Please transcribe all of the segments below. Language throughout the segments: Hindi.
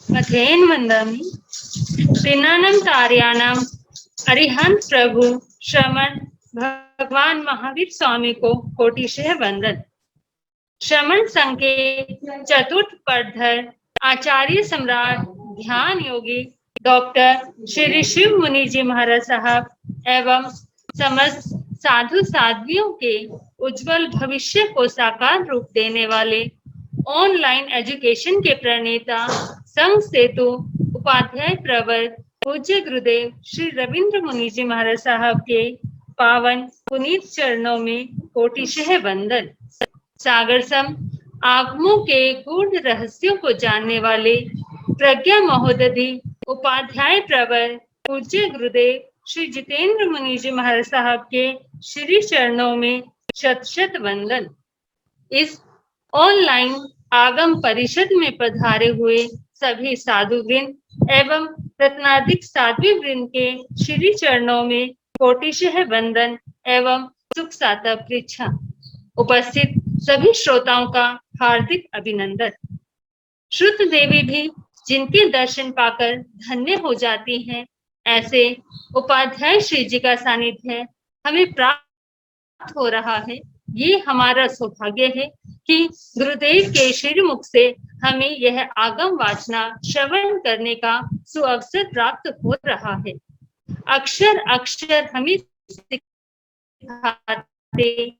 अथेन वंदामि पिनानं कार्याणाम अरिहंत प्रभु श्रमण भगवान महावीर स्वामी को कोटिशः वंदन। श्रमण संघ के चतुर्थ पदधर आचार्य सम्राट ध्यान योगी डॉक्टर श्री शिव मुनि जी महाराज साहब एवं समस्त साधु साध्वियों के उज्जवल भविष्य को साकार रूप देने वाले ऑनलाइन एजुकेशन के प्रणेता संघ सेतु उपाध्याय प्रवर पूज्य गुरुदेव श्री रविंद्र मुनि जी महाराज साहब के पावन पुनीत चरणों में कोटिशः वंदन। सागर सम आगमों के गूढ़ रहस्यों को जानने वाले प्रज्ञा महोदधि उपाध्याय प्रवर पूज्य गुरुदेव श्री जितेंद्र मुनि जी महाराज साहब के श्री चरणों में शत शत वंदन। इस ऑनलाइन आगम परिषद में पधारे हुए सभी साधु वृंद एवं रत्नाधिक साध्वी वृंद के श्री चरणों में कोटिशः वंदन एवं सुख साता पृच्छा। उपस्थित सभी श्रोताओं का हार्दिक अभिनंदन। श्रुत देवी भी जिनके दर्शन पाकर धन्य हो जाती हैं, ऐसे उपाध्याय श्री जी का सानिध्य हमें प्राप्त हो रहा है। ये हमारा सौभाग्य है कि गुरुदेव के श्री मुख से हमें यह आगम वाचना श्रवण करने का सुअवसर प्राप्त हो रहा है। अक्षर अक्षर हमें सिखाते,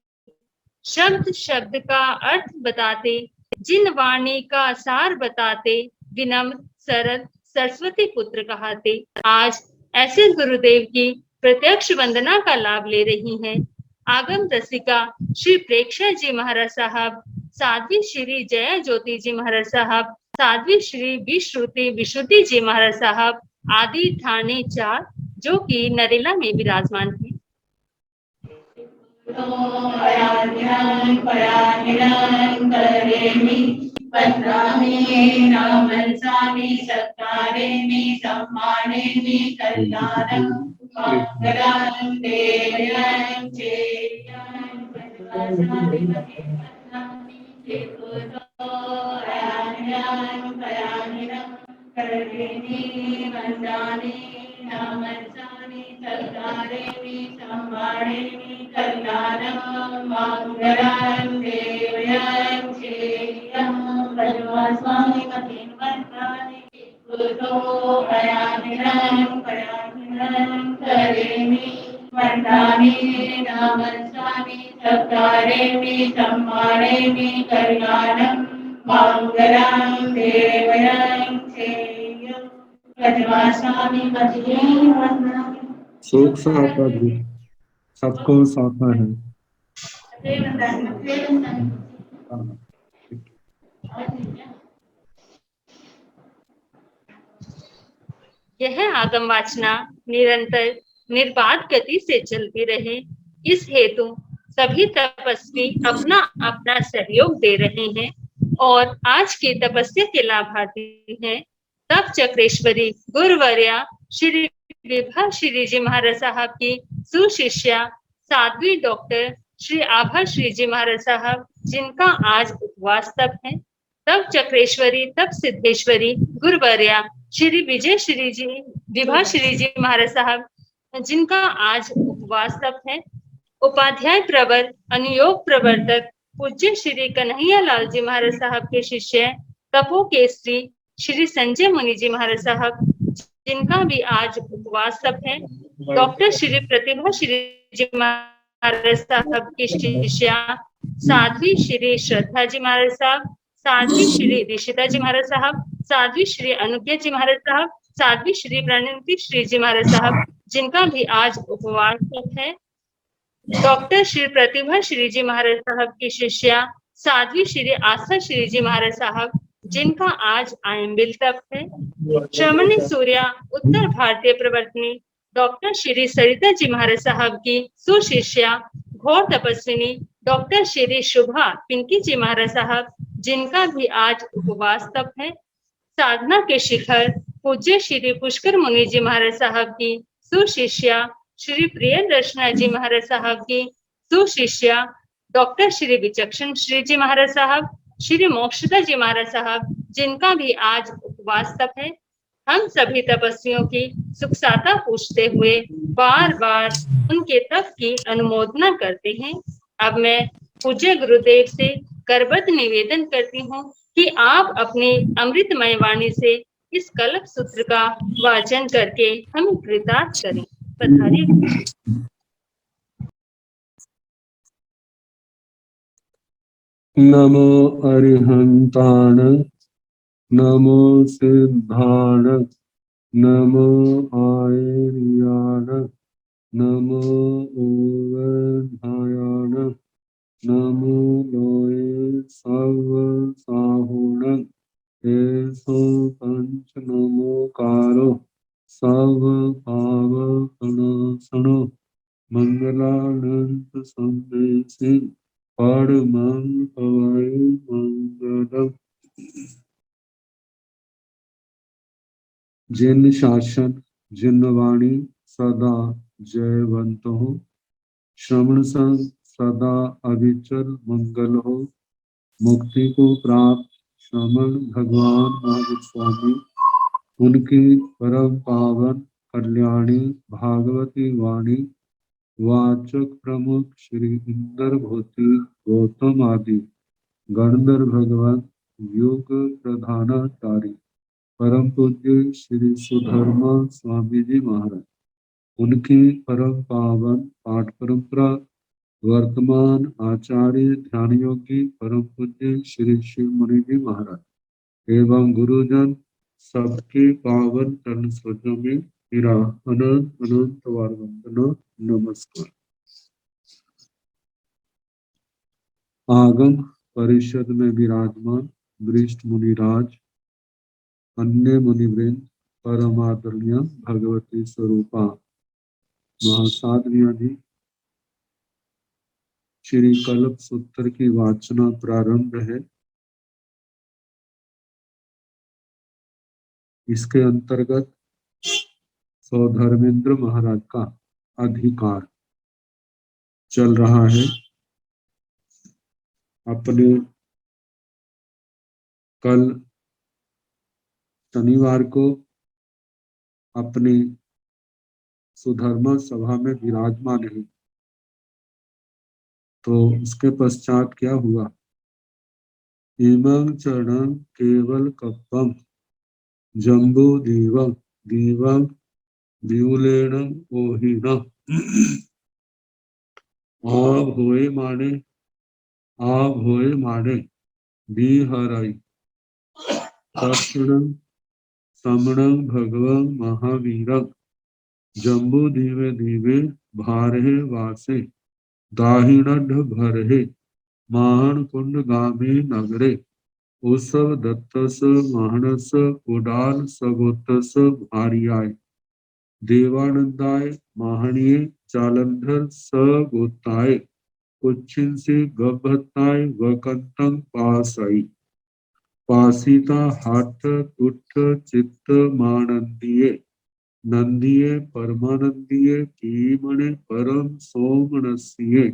शब्द शब्द का अर्थ बताते, जिन वाणी का सार बताते, विनम्र सरल सरस्वती पुत्र कहाते, आज ऐसे गुरुदेव की प्रत्यक्ष वंदना का लाभ ले रही हैं आगम रसिका श्री प्रेक्षा जी महाराज साहब, साध्वी श्री जया ज्योति जी महाराज साहब, साध्वी श्री विश्रुति विशुद्धि जी महाराज साहब आदि ठाणे 4 जो कि नरेला में विराजमान है। शोक साता भी सबको साथा है। यह आगम वाचना निरंतर निर्बाध गति से चलती रहे, इस हेतु सभी तपस्वी अपना अपना सहयोग दे रहे हैं और आज की तपस्या के लाभार्थी हैं तप चक्रेश्वरी गुरुवर्या श्री विभा श्री जी महाराज साहब की सुशिष्या साध्वी डॉक्टर श्री आभा श्री जी महाराज साहब, जिनका आज उपवास तप है। तप चक्रेश्वरी तप सिद्धेश्वरी गुरुवर्या श्री विजय श्री जी विभा श्री जी महाराज साहब, जिनका आज उपवास तप है। उपाध्याय प्रवर अनुयोग प्रवर्तक पूज्य श्री कन्हैया लाल जी महाराज साहब के शिष्य तपो केसरी श्री संजय मुनि जी महाराज साहब, जिनका भी आज उपवास तप है। डॉक्टर श्री प्रतिभा श्री जी महाराज साहब की शिष्या साध्वी श्री श्रद्धा जी महाराज साहब, साध्वी श्री ऋषिता जी महाराज साहब, साध्वी श्री अनुज्ञा जी महाराज साहब, साध्वी श्री प्रणति श्री जी महाराज साहब, जिनका भी आज उपवास तप है। डॉक्टर श्री प्रतिभा श्री जी महाराज साहब की शिष्या साध्वी श्री आस्था श्री जी महाराज साहब, जिनका आज आयंबिल तप है। श्रमणी सूर्या उत्तर भारतीय प्रवर्तनी डॉक्टर श्री सरिता जी महाराज साहब की सुशिष्या घोर तपस्विनी डॉक्टर श्री शुभा पिंकी जी महाराज साहब, जिनका भी आज उपवास तप है। साधना के शिखर पूज्य श्री पुष्कर मुनि जी महाराज साहब की सुशिष्या श्री प्रिय दर्शना जी महाराज साहब की सुशिष्या डॉक्टर श्री विचक्षण श्री जी महाराज साहब, श्री मोक्षदा जी महाराज साहब, जिनका भी आज वास्तव है। हम सभी तपस्वियों की सुखसाता पूछते हुए बार बार उनके तप की अनुमोदना करते हैं। अब मैं पूज्य गुरुदेव से करबद्ध निवेदन करती हूँ कि आप अपनी अमृतमय वाणी से इस कल्प सूत्र का वाचन करके हमें कृतार्थ करें। पधारिए गुरुजी। नमो अरिहंताण, नमो सिद्धाण, नमो आयर्याण, नमो ओवधायाण, नमो लोये सर्व साहुण, एसो पंच नमोकारो सर्व पाव प्रणसनो मंगलानंद संदेशे परमं पवय मंगलम्। जिन शासन जिन वाणी सदा जयवंत हो, श्रवण संग सदा अविचल मंगल हो। मुक्ति को प्राप्त श्रमण भगवान महावीर स्वामी, उनकी परम पावन कल्याणी भागवती वाणी वाचक प्रमुख श्री इंदर भूति गौतम आदि गणधर भगवान योग प्रधानाचार्य परम पूज्य श्री सुधर्मा स्वामी जी महाराज, उनकी परम पावन पाठ परंपरा वर्तमान आचार्य ध्यान योगी परम पूज्य श्री शिव मुनि जी महाराज एवं गुरुजन सबके पावन चरण सरोजों में मेरा अनंत अनंत वार वंदना नमस्कार। आगम परिषद में विराजमान वरिष्ठ मुनिराज, अन्य मुनिवृंद, परम आदरणीय भगवती स्वरूपा महासाध्वियां जी, श्री कल्प सूत्र की वाचना प्रारंभ है। इसके अंतर्गत सौधर्मेंद्र महाराज का अधिकार चल रहा है। अपने कल शनिवार को अपनी सुधर्मा सभा में विराजमान है, तो उसके पश्चात क्या हुआ? इमं चरणं केवल कप्पम जम्बू दीवं दीवं द्यूलेण ओहिन आभ होए माने बिहराई तक्षणं समणं भगवं महावीरं जम्बू दीवे दीवे भारहे वासे दाहिणढ़ भरहे माहन कुंड गामे नगरे उत्सव दत्तस माहनस उडाल सगोतस भारियाय देवानंदाय माहणीय जालंधर सगोताय उच्छिन से गभताय वकंतंग पासाई पासीता हाथ तुठ चित्त मानंदिये नंदिये परमानंदिये कीमणे परम सोमनसिये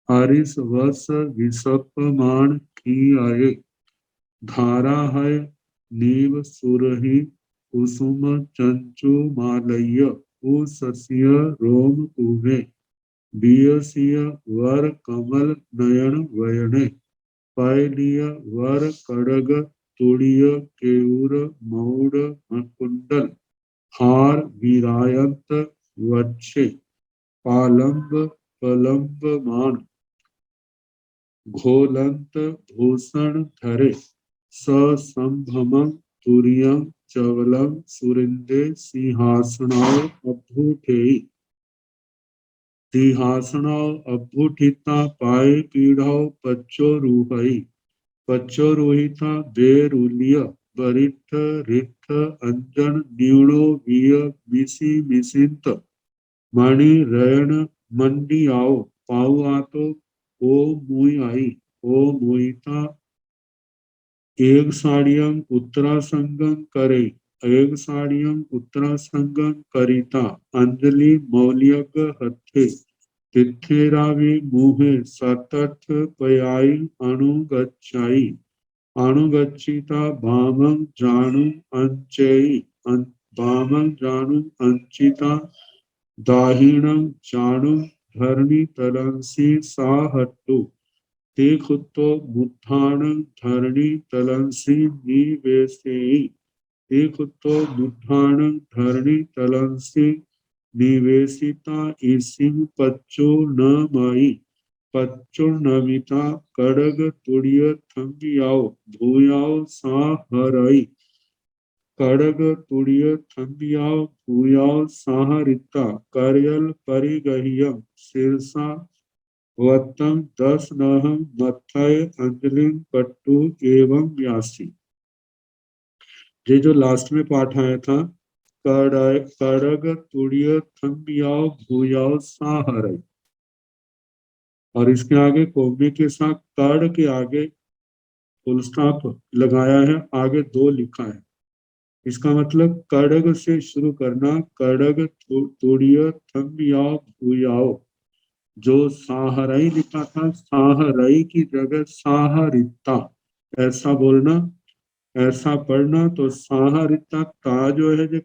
हरिस वस विसपमान की आये धारा है नीव सुरहि कुसुम चंचु मालय उषसिय रोम कुवे बियसिय वर कमल नयन वयने पैलिय वर कड़ग तुड़िय केऊर मौड़ कुंडल हार विरायंत वक्षे पालंब पलंब मान घोलंत भूषण धरे ससंभमं तुर्यं चवलं सुरिंदे सिंहासनाय अभूठेयि सिंहासनाय अभूठिता पाए पीढ़ाओ पच्चो रूहिता बेरुलिय बरिठ रिठ अंजन न्यूणो विय मिसी मिसिंत मणि रयण मंडी आओ पाऊ आतो ओ मुई आई ओ मुईता एक साड़ियं उत्तरासंगं करे एक साड़ियं उत्तरासंगं करिता अंजलि मौलियग हथे तिथेरावे मुहे सतत पयाई अनुगच्छाई अणुगच्छिता वामं जानु अंचेयि वामं जानु अंचिता दाहिनं जानु धरणी तलंसी साहट्टु ते खुतो बुद्धानं धरणी तलंसी निवेशेयि ते खुतो बुद्धानं धरणी तलंसी निवेशिता इसिं पच्चो न मयि पच्चुर्नमिता कड़ग तुड़िय थंबियाओ भूयाओ साहरई कड़ग तुड़िय थंबियाओ भूयाओ साहरिता करयल परिगह्यम शीर्षा वत्तम दस नहं मथय अंजलिं कट्टु एवं व्यासी। ये जो लास्ट में पाठ आया था, कड़ग तुड़िय थंबियाओ भूयाओ साहरई, और इसके आगे कोमे के साथ कड़ के आगे फुल स्टॉप लगाया है, आगे दो लिखा है। इसका मतलब कड़ग से शुरू करना, कड़ग तुड़िय थंबियाओ भूयाओ। जो साहरई लिखा था, साहरई की जगह साहरिता ऐसा बोलना, ऐसा पढ़ना। तो साहरिता का जो है जो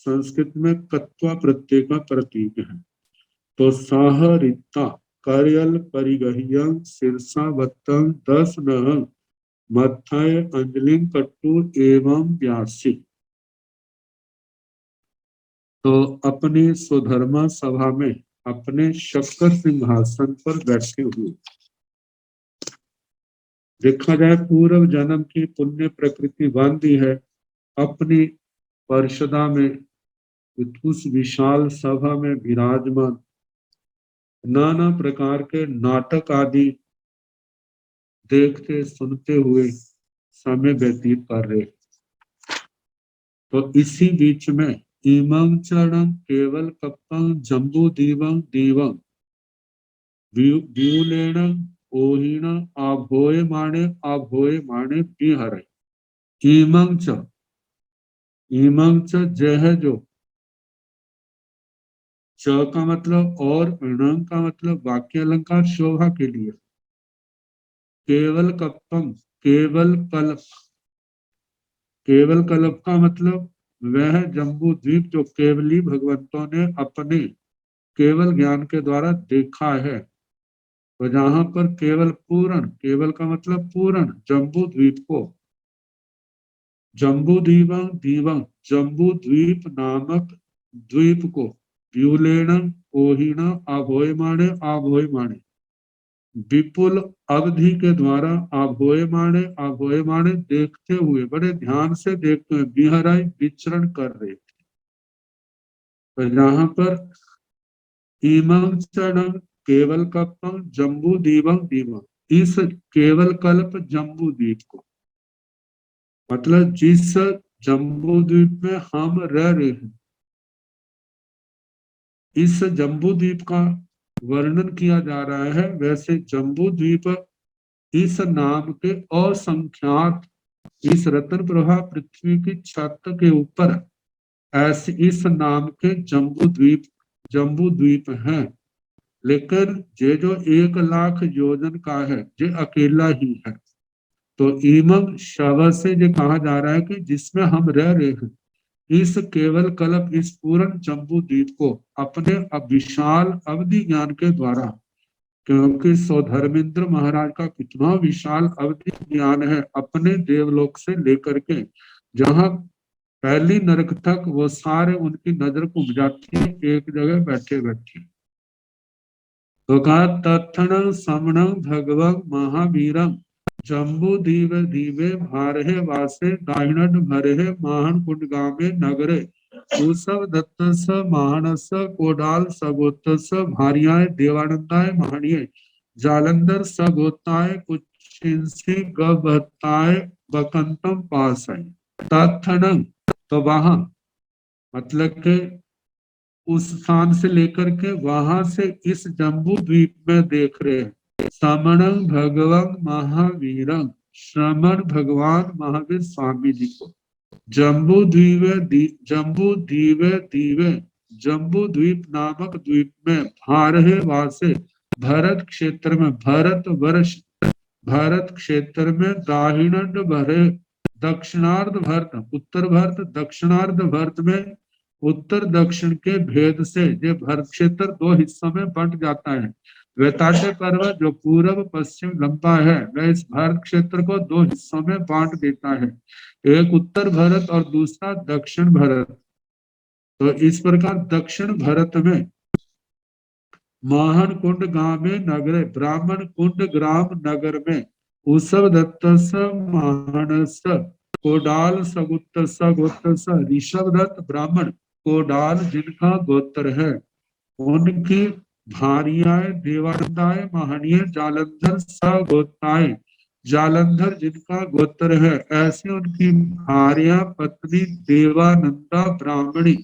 संस्कृत में कत्वा प्रत्यय का प्रतीक है। तो साहरिता करयल परिगह्यं शीर्षा वत्तम दस नहं मथय अंजलिं कट्टु एवं व्यासी। तो अपनी स्वधर्मा सभा में अपने शक्कर सिंहासन पर बैठे हुए, देखा जाए पूर्व जन्म की पुण्य प्रकृति बांधी है अपनी परिषदा में, उस विशाल सभा में विराजमान, नाना प्रकार के नाटक आदि देखते सुनते हुए समय व्यतीत कर रहे। तो इसी बीच में इमं चरणं केवल कप्पं जम्बू दीवं दीवं व्यूलेण ओहिण आभोय माणे बिहर। इमं च जह जो, च का मतलब और, ण का मतलब वाक्य अलंकार शोभा के लिए। केवल कप्पम केवल कल्प, केवल कल्प का मतलब वह जम्बू द्वीप जो केवली भगवंतों ने अपने केवल ज्ञान के द्वारा देखा है। तो जहां पर केवल पूर्ण, केवल का मतलब पूर्ण जम्बू द्वीप को, जम्बू दीवं जम्बू द्वीप नामक द्वीप को, व्यूलेण ओहिण आभोय माणे विपुल अवधि के द्वारा आभोय माणे देखते हुए, बड़े ध्यान से देखते हुए, बिहराई विचरण कर रहे थे। तो यहाँ पर इमं चरण केवल कल्पं जम्बू दीवं, इस केवल कल्प जम्बू द्वीप को, मतलब जिस जम्बू द्वीप में हम रह रहे हैं, इस जम्बू द्वीप का वर्णन किया जा रहा है। वैसे जम्बू द्वीप इस नाम के असंख्यात, इस रतन प्रभा पृथ्वी की छत के ऊपर ऐसे इस नाम के जम्बू द्वीप हैं। लेकिन ये जो 1,00,000 योजन का है, ये अकेला ही है। तो इमं शब्द से ये कहा जा रहा है कि जिसमें हम रह रहे हैं, इस केवल कल्प, इस पूर्ण जम्बू द्वीप को अपने विशाल अवधि ज्ञान के द्वारा, क्योंकि सौधर्मेंद्र महाराज का कितना विशाल अवधि ज्ञान है, अपने देवलोक से लेकर के जहां पहली नरक तक, वो सारे उनकी नजर घूम जाती है एक जगह बैठे बैठे। तो कहा तत्ण समण भगवं महावीरम जम्बू दीवे भारहे वासे दाहिण भरे महान कुंडगामे नगरे उसव दत्तस महानस कोडाल सगोत्तस भारियाय देवानंदाय महानिये जालंधर सगोताय कुचिंसी गभताय बकंतम पासाय। तत्ण, तो वहां मतलब के उस स्थान से लेकर के वहां से इस जम्बू द्वीप में देख रहे हैं श्रमण भगवान महावीरं, श्रमण भगवान महावीर स्वामी जी को। जम्बू द्वीप नामक द्वीप में भारहे वासे, भरत क्षेत्र में, भरत वर्ष भारत क्षेत्र में दाहिणंड भरे दक्षिणार्ध भरत, उत्तर भरत दक्षिणार्ध भरत में उत्तर दक्षिण के भेद से ये भरत क्षेत्र दो हिस्सों में बंट जाता है। वेताट्य पर्वत जो पूर्व पश्चिम लंबा है वह इस भारत क्षेत्र को दो हिस्सों में बांट देता है, एक उत्तर भारत और दूसरा दक्षिण भारत। तो इस प्रकार दक्षिण भारत में माहन कुंड गांव में नगरे ब्राह्मण कुंड ग्राम नगर में उसव दत्तस मानस कोडाल सगुत्तस गोत्रस ऋषभ दत्त ब्राह्मण कोडाल जिनका गोत्र है, उनकी भार्याएं देवानंदाएं महानीय जालंधर सगोत्राएं जालंधर जिनका गोत्र है, ऐसे उनकी भार्या पत्नी देवानंदा ब्राह्मणी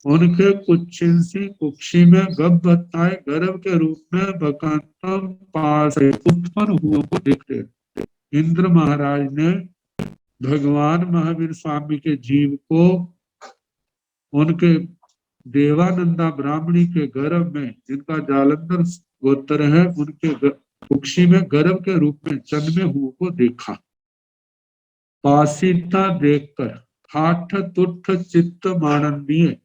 उनके कुक्षिंसी कुक्षी में गब्बताए गर्भ के रूप में बकांतम पास उत्पन्न हुए को देखते। इंद्र महाराज ने भगवान महावीर स्वामी के जीव को उनके देवानंदा ब्राह्मणी के गर्भ में जिनका जालंधर गोत्र है उनके कुक्षी में गर्भ के रूप में जन्मे हुए को देखा। पासीता देखकर हाठ तुठ चित्त मानंदीय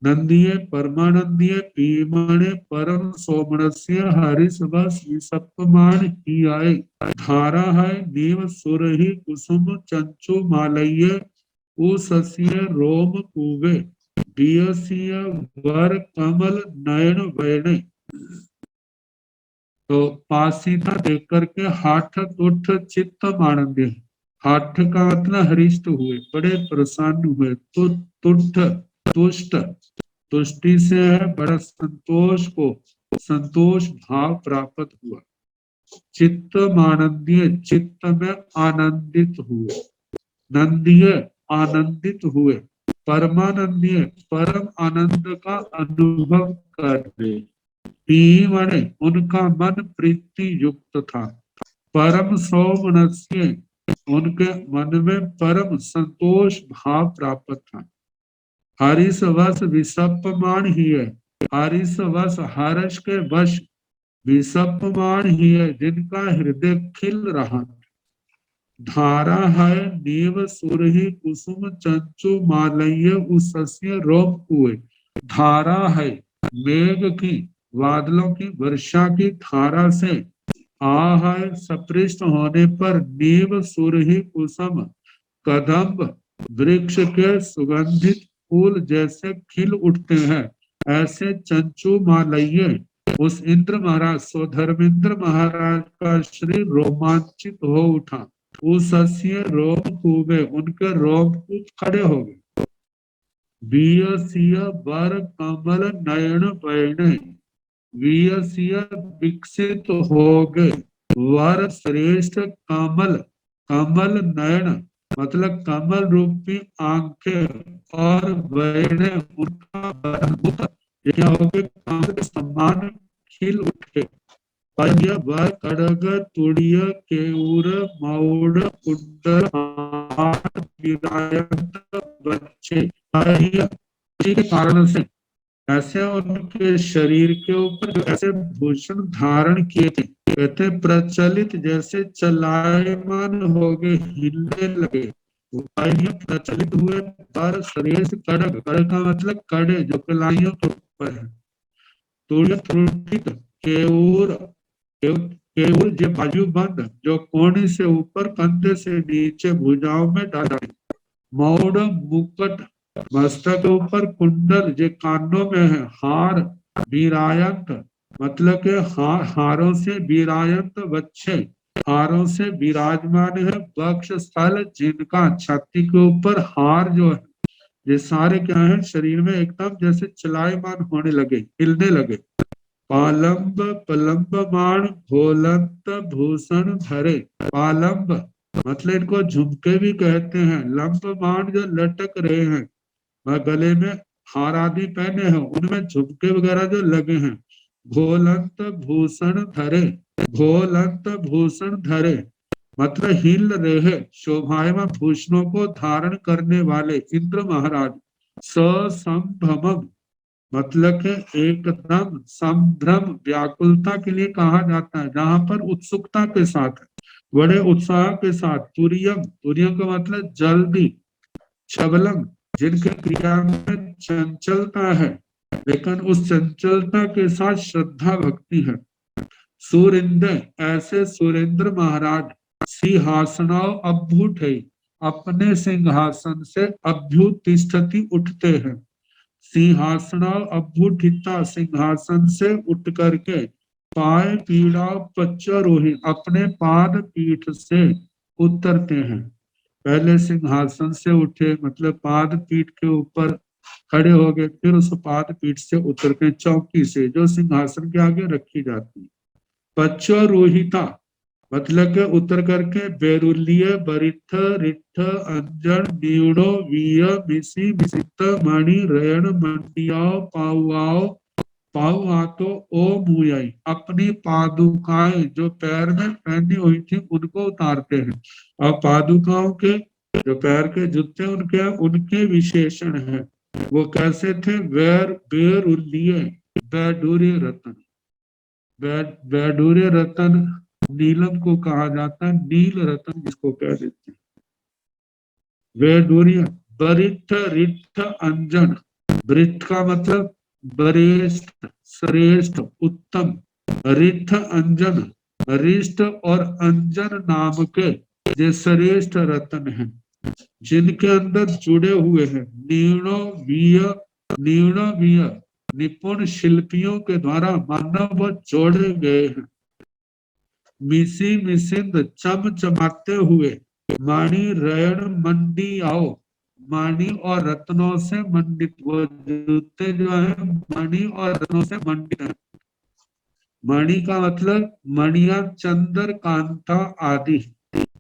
नंदीय परमानंदीय पीमणे परम सोमणस्य हरिस बस विसप्पमान ही आए धारा है नीव सुर ही कुसुम चंचु मालय उस्य रोम कुवे बियसिय वर कमल नयन वैणे। तो पासीता देख करके हाठ तुठ चित्त मानंदीय, हाठ का मतलब हरिष्ट हुए, बड़े प्रसन्न हुए, तुठ तुष्ट तुष्टि से है बड़ा संतोष को संतोष भाव प्राप्त हुआ। चित्त मानंदीय चित्त में आनंदित हुए, नंदीय आनंदित हुए, परमानंदीय परम आनंद का अनुभव करते। पीवणे उनका मन प्रीति युक्त था, परम सौमनस्य उनके मन में परम संतोष भाव प्राप्त था। हरिस वश विसप्पमान ही है, हरिस वश हर्ष के वश विसप्पमान ही है जिनका हृदय खिल रहा। धारा है नीव सुरही कुसुम चंचु मालय उस्य रोम कुए, धारा है मेघ की बादलों की वर्षा की धारा से आ है सपृष्ट होने पर नीव सुरही कुसुम कदम्ब वृक्ष के सुगंधित फूल जैसे खिल उठते हैं, ऐसे चंचु मालय उस इंद्र महाराज स्वधर्मेंद्र महाराज का शरीर रोमांचित हो उठा। उस रोम कूबे उनके रोमकूप खड़े हो गए। वियसिय वर कमल नयन पैणे, वियसिय विकसित हो गए, वर श्रेष्ठ कमल कमल नयन मतलब कमल रूपी आंखें और वैणे उनका क्या हो गए, कमल के समान खिल उठे। वह कड़ग तुड़िय केऊर मौड़ कुंडल बच्चे के कारण से ऐसे उनके शरीर के ऊपर ऐसे भूषण धारण किए थे, कहते प्रचलित जैसे चलायमान हो गए, हिलने लगे, प्रचलित हुए पर शरीर से कड़क, कड़क का मतलब कड़े जो कलाइयों के ऊपर है। तुड़ित केऊर केवल जो बाजू बंद जो कोने से ऊपर कंधे से नीचे भुजाओं में डाला, मौड़ मुकुट मस्तक के ऊपर, कुंडल जो कानों में है, हार वीरायंत मतलब के हारों से वीरायंत बच्चे हारों से विराजमान है, वक्ष स्थल जिनका छाती के ऊपर हार जो है, ये सारे क्या है शरीर में एकदम जैसे चलायमान होने लगे, हिलने लगे। पालंब पलंबमान भोलंत भूषण धरे, पालंब मतलब इनको झुमके भी कहते हैं, लंबमान जो लटक रहे हैं, वह गले में हार आदि पहने हैं, उनमें झुमके वगैरह जो लगे हैं। भोलंत भूषण धरे, भोलंत भूषण धरे मतलब हिल रहे शोभायमान भूषणों को धारण करने वाले इंद्र महाराज ससंभम मतलब कि एकदम संभ्रम व्याकुलता के लिए कहा जाता है, जहां पर उत्सुकता के साथ है, बड़े उत्साह के साथ। तुरियम, तुरियम का मतलब जल्दी। छबलम, जिनकी क्रिया में चंचलता है, लेकिन उस चंचलता के साथ श्रद्धा भक्ति है। सुरेंद्र, ऐसे सुरेंद्र महाराज सिंहासनाओ अभ्युठ है, अपने सिंहासन से अभ्युतिष्ठति उठते हैं। सिंहासनाओ अभ्युठिता, सिंहासन से उठ करके पाए पीड़ा पच्चरोही, अपने पाद पीठ से उतरते हैं। पहले सिंहासन से उठे मतलब पाद पीठ के ऊपर खड़े हो गए, फिर उस पाद पीठ से उतर के चौकी से जो सिंहासन के आगे रखी जाती है। पच्चरोहिता मतलब के उतर करके बेरुलीय बरिठ रिठ अंजन नीड़ो वीय मिसी मिसित मणि रयण मंडियाओ पाउआओ पाउआ तो ओ मुयाई, अपनी पादुकाएं जो पैर में पहनी हुई थी उनको उतारते हैं। और पादुकाओं के जो पैर के जूते उनके उनके विशेषण है, वो कैसे थे? बेरुलीय, बैडूर्य रत्न। वैडूर्य रतन नीलम को कहा जाता है, नील रतन जिसको कह देते हैं। वैडूर्य, बरिष्ठ रिष्ठ अंजन, बरिष्ठ का मतलब वरिष्ठ, श्रेष्ठ, उत्तम। रिष्ठ अंजन, रिष्ठ और अंजन नाम के ये श्रेष्ठ रतन हैं, जिनके अंदर जुड़े हुए हैं नीणो वीय निपुण शिल्पियों के द्वारा मानव जोड़े गए हैं। मिसी मिसिंद, चमचमाते हुए। मणि रयण मंडी आओ, मणि और रत्नों से मंडित, वो जूते जो है मणि और रत्नों से मंडित है। मणि का मतलब मणिया, चंदर कांता आदि।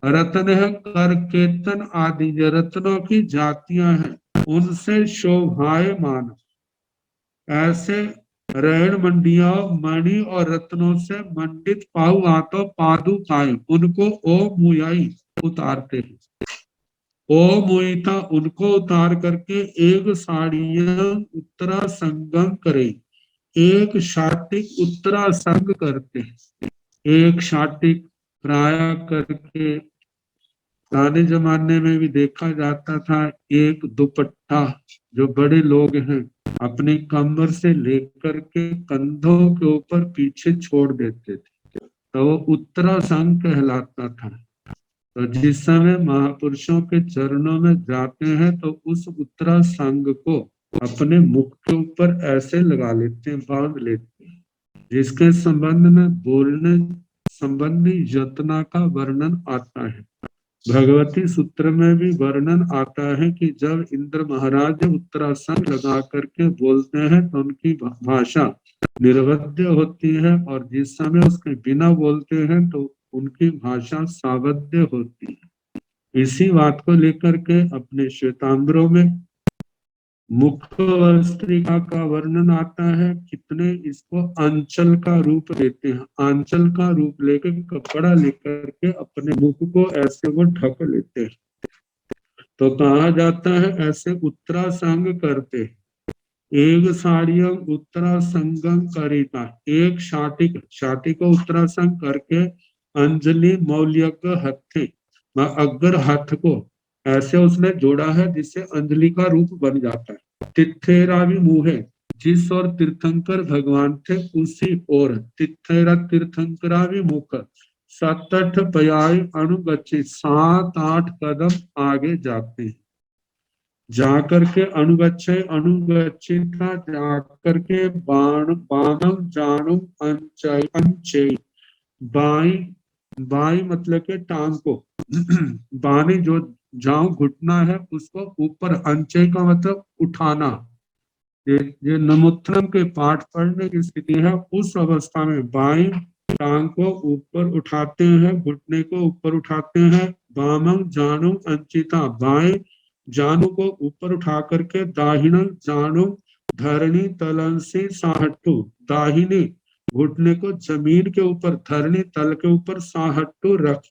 रत्न है करकेतन आदि, जो रत्नों की जातियां हैं उनसे शोभायमान। ऐसे रैण मंडिया मणि और रत्नों से मंडित पाऊ हाथों पादुकाएं, उनको ओ मुयाई उतारते हैं। ओ मुईता, उनको उतार करके एक साड़ियां उत्तरा संगम करे, एक शाटिक उत्तरा संग करते हैं। एक शाटिक प्राय करके पुराने जमाने में भी देखा जाता था, एक दुपट्टा जो बड़े लोग हैं अपनी कमर से लेकर के कंधों के ऊपर पीछे छोड़ देते थे, तो वो उत्तरासंग कहलाता था। तो जिस समय महापुरुषों के चरणों में जाते हैं तो उस उत्तरासंग को अपने मुख के ऊपर ऐसे लगा लेते हैं, बांध लेते हैं, जिसके संबंध में बोलने संबंधी यतना का वर्णन आता है। भगवती सूत्र में भी वर्णन आता है कि जब इंद्र महाराज उत्तरासन लगा करके बोलते हैं तो उनकी भाषा निर्वध्य होती है, और जिस समय उसके बिना बोलते हैं तो उनकी भाषा सावध्य होती है। इसी बात को लेकर के अपने श्वेतांबरों में मुखवस्त्रिका का वर्णन आता है। कितने इसको आंचल का रूप देते हैं, आंचल का रूप लेकर कपड़ा लेकर के अपने मुख को ऐसे वो ढक लेते हैं। तो कहा जाता है ऐसे उत्तरासंग करते, एक साड़ियों उत्तरासंगम करिता, एक शाटिक, शाटिक को उत्तरासंग करके अंजलि मौल्यक हथे, अग्र हाथ को ऐसे उसने जोड़ा है जिससे अंजलि का रूप बन जाता है। तिथेरा भी मुंह है, जिस और तीर्थंकर भगवान थे उसी ओर तिथेरा तीर्थंकरा भी मुख। 7-8 पयाई अनुगच्छित, 7-8 कदम आगे जाते हैं। जाकर के अनुगच्छे अनुगच्छिता, जाकर के बाण बाणम जानम अंचय अंचे, बाई बाई मतलब के टांग को बानी जो जाऊं घुटना है उसको ऊपर, अंचय का मतलब उठाना। ये नमोत्तरम के पाठ पढ़ने की स्थिति है, उस अवस्था में बाई टांग को ऊपर उठाते हैं, घुटने को ऊपर उठाते हैं। बामं जानू अंचिता, बाएं जानू को ऊपर उठा करके दाहिना जानू धरणी तलन से साहटू, दाहिने घुटने को जमीन के ऊपर धरणी तल के ऊपर साहटू रख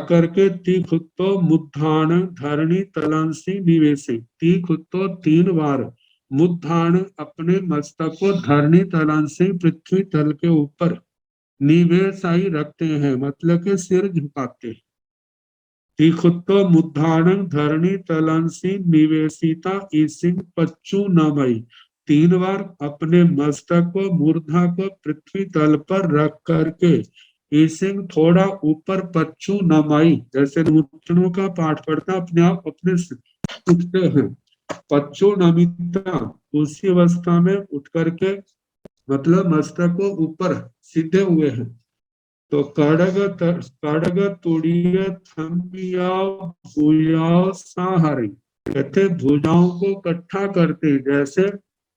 करके तीखुत्तो मुद्धान धरणी तलन से निवेशे, तीखुत्तो 3 बार मुद्धान अपने मस्तक को धरणी तलन से पृथ्वी तल के ऊपर निवेशाई रखते हैं, मतलब के सिर झुकाते हैं। तिखुत्तो मुद्धानं धरणी तलंसी निवेशिता ईसिंग पच्चू नमई। 3 बार अपने मस्तक को मूर्धा को पृथ्वी तल पर रख करके ईसिंग थोड़ा ऊपर पच्चू नमई, जैसे घुटनों का पाठ पढ़ता अपने आप अपने से उठते हैं। पच्चू नमिता, उसी अवस्था में उठ करके मतलब मस्तक को ऊपर सीधे हुए हैं। तो कड़ग तुड़िय थम्बियाव भुजाओ साहरी, कहते भुजाओं को इकट्ठा करते, जैसे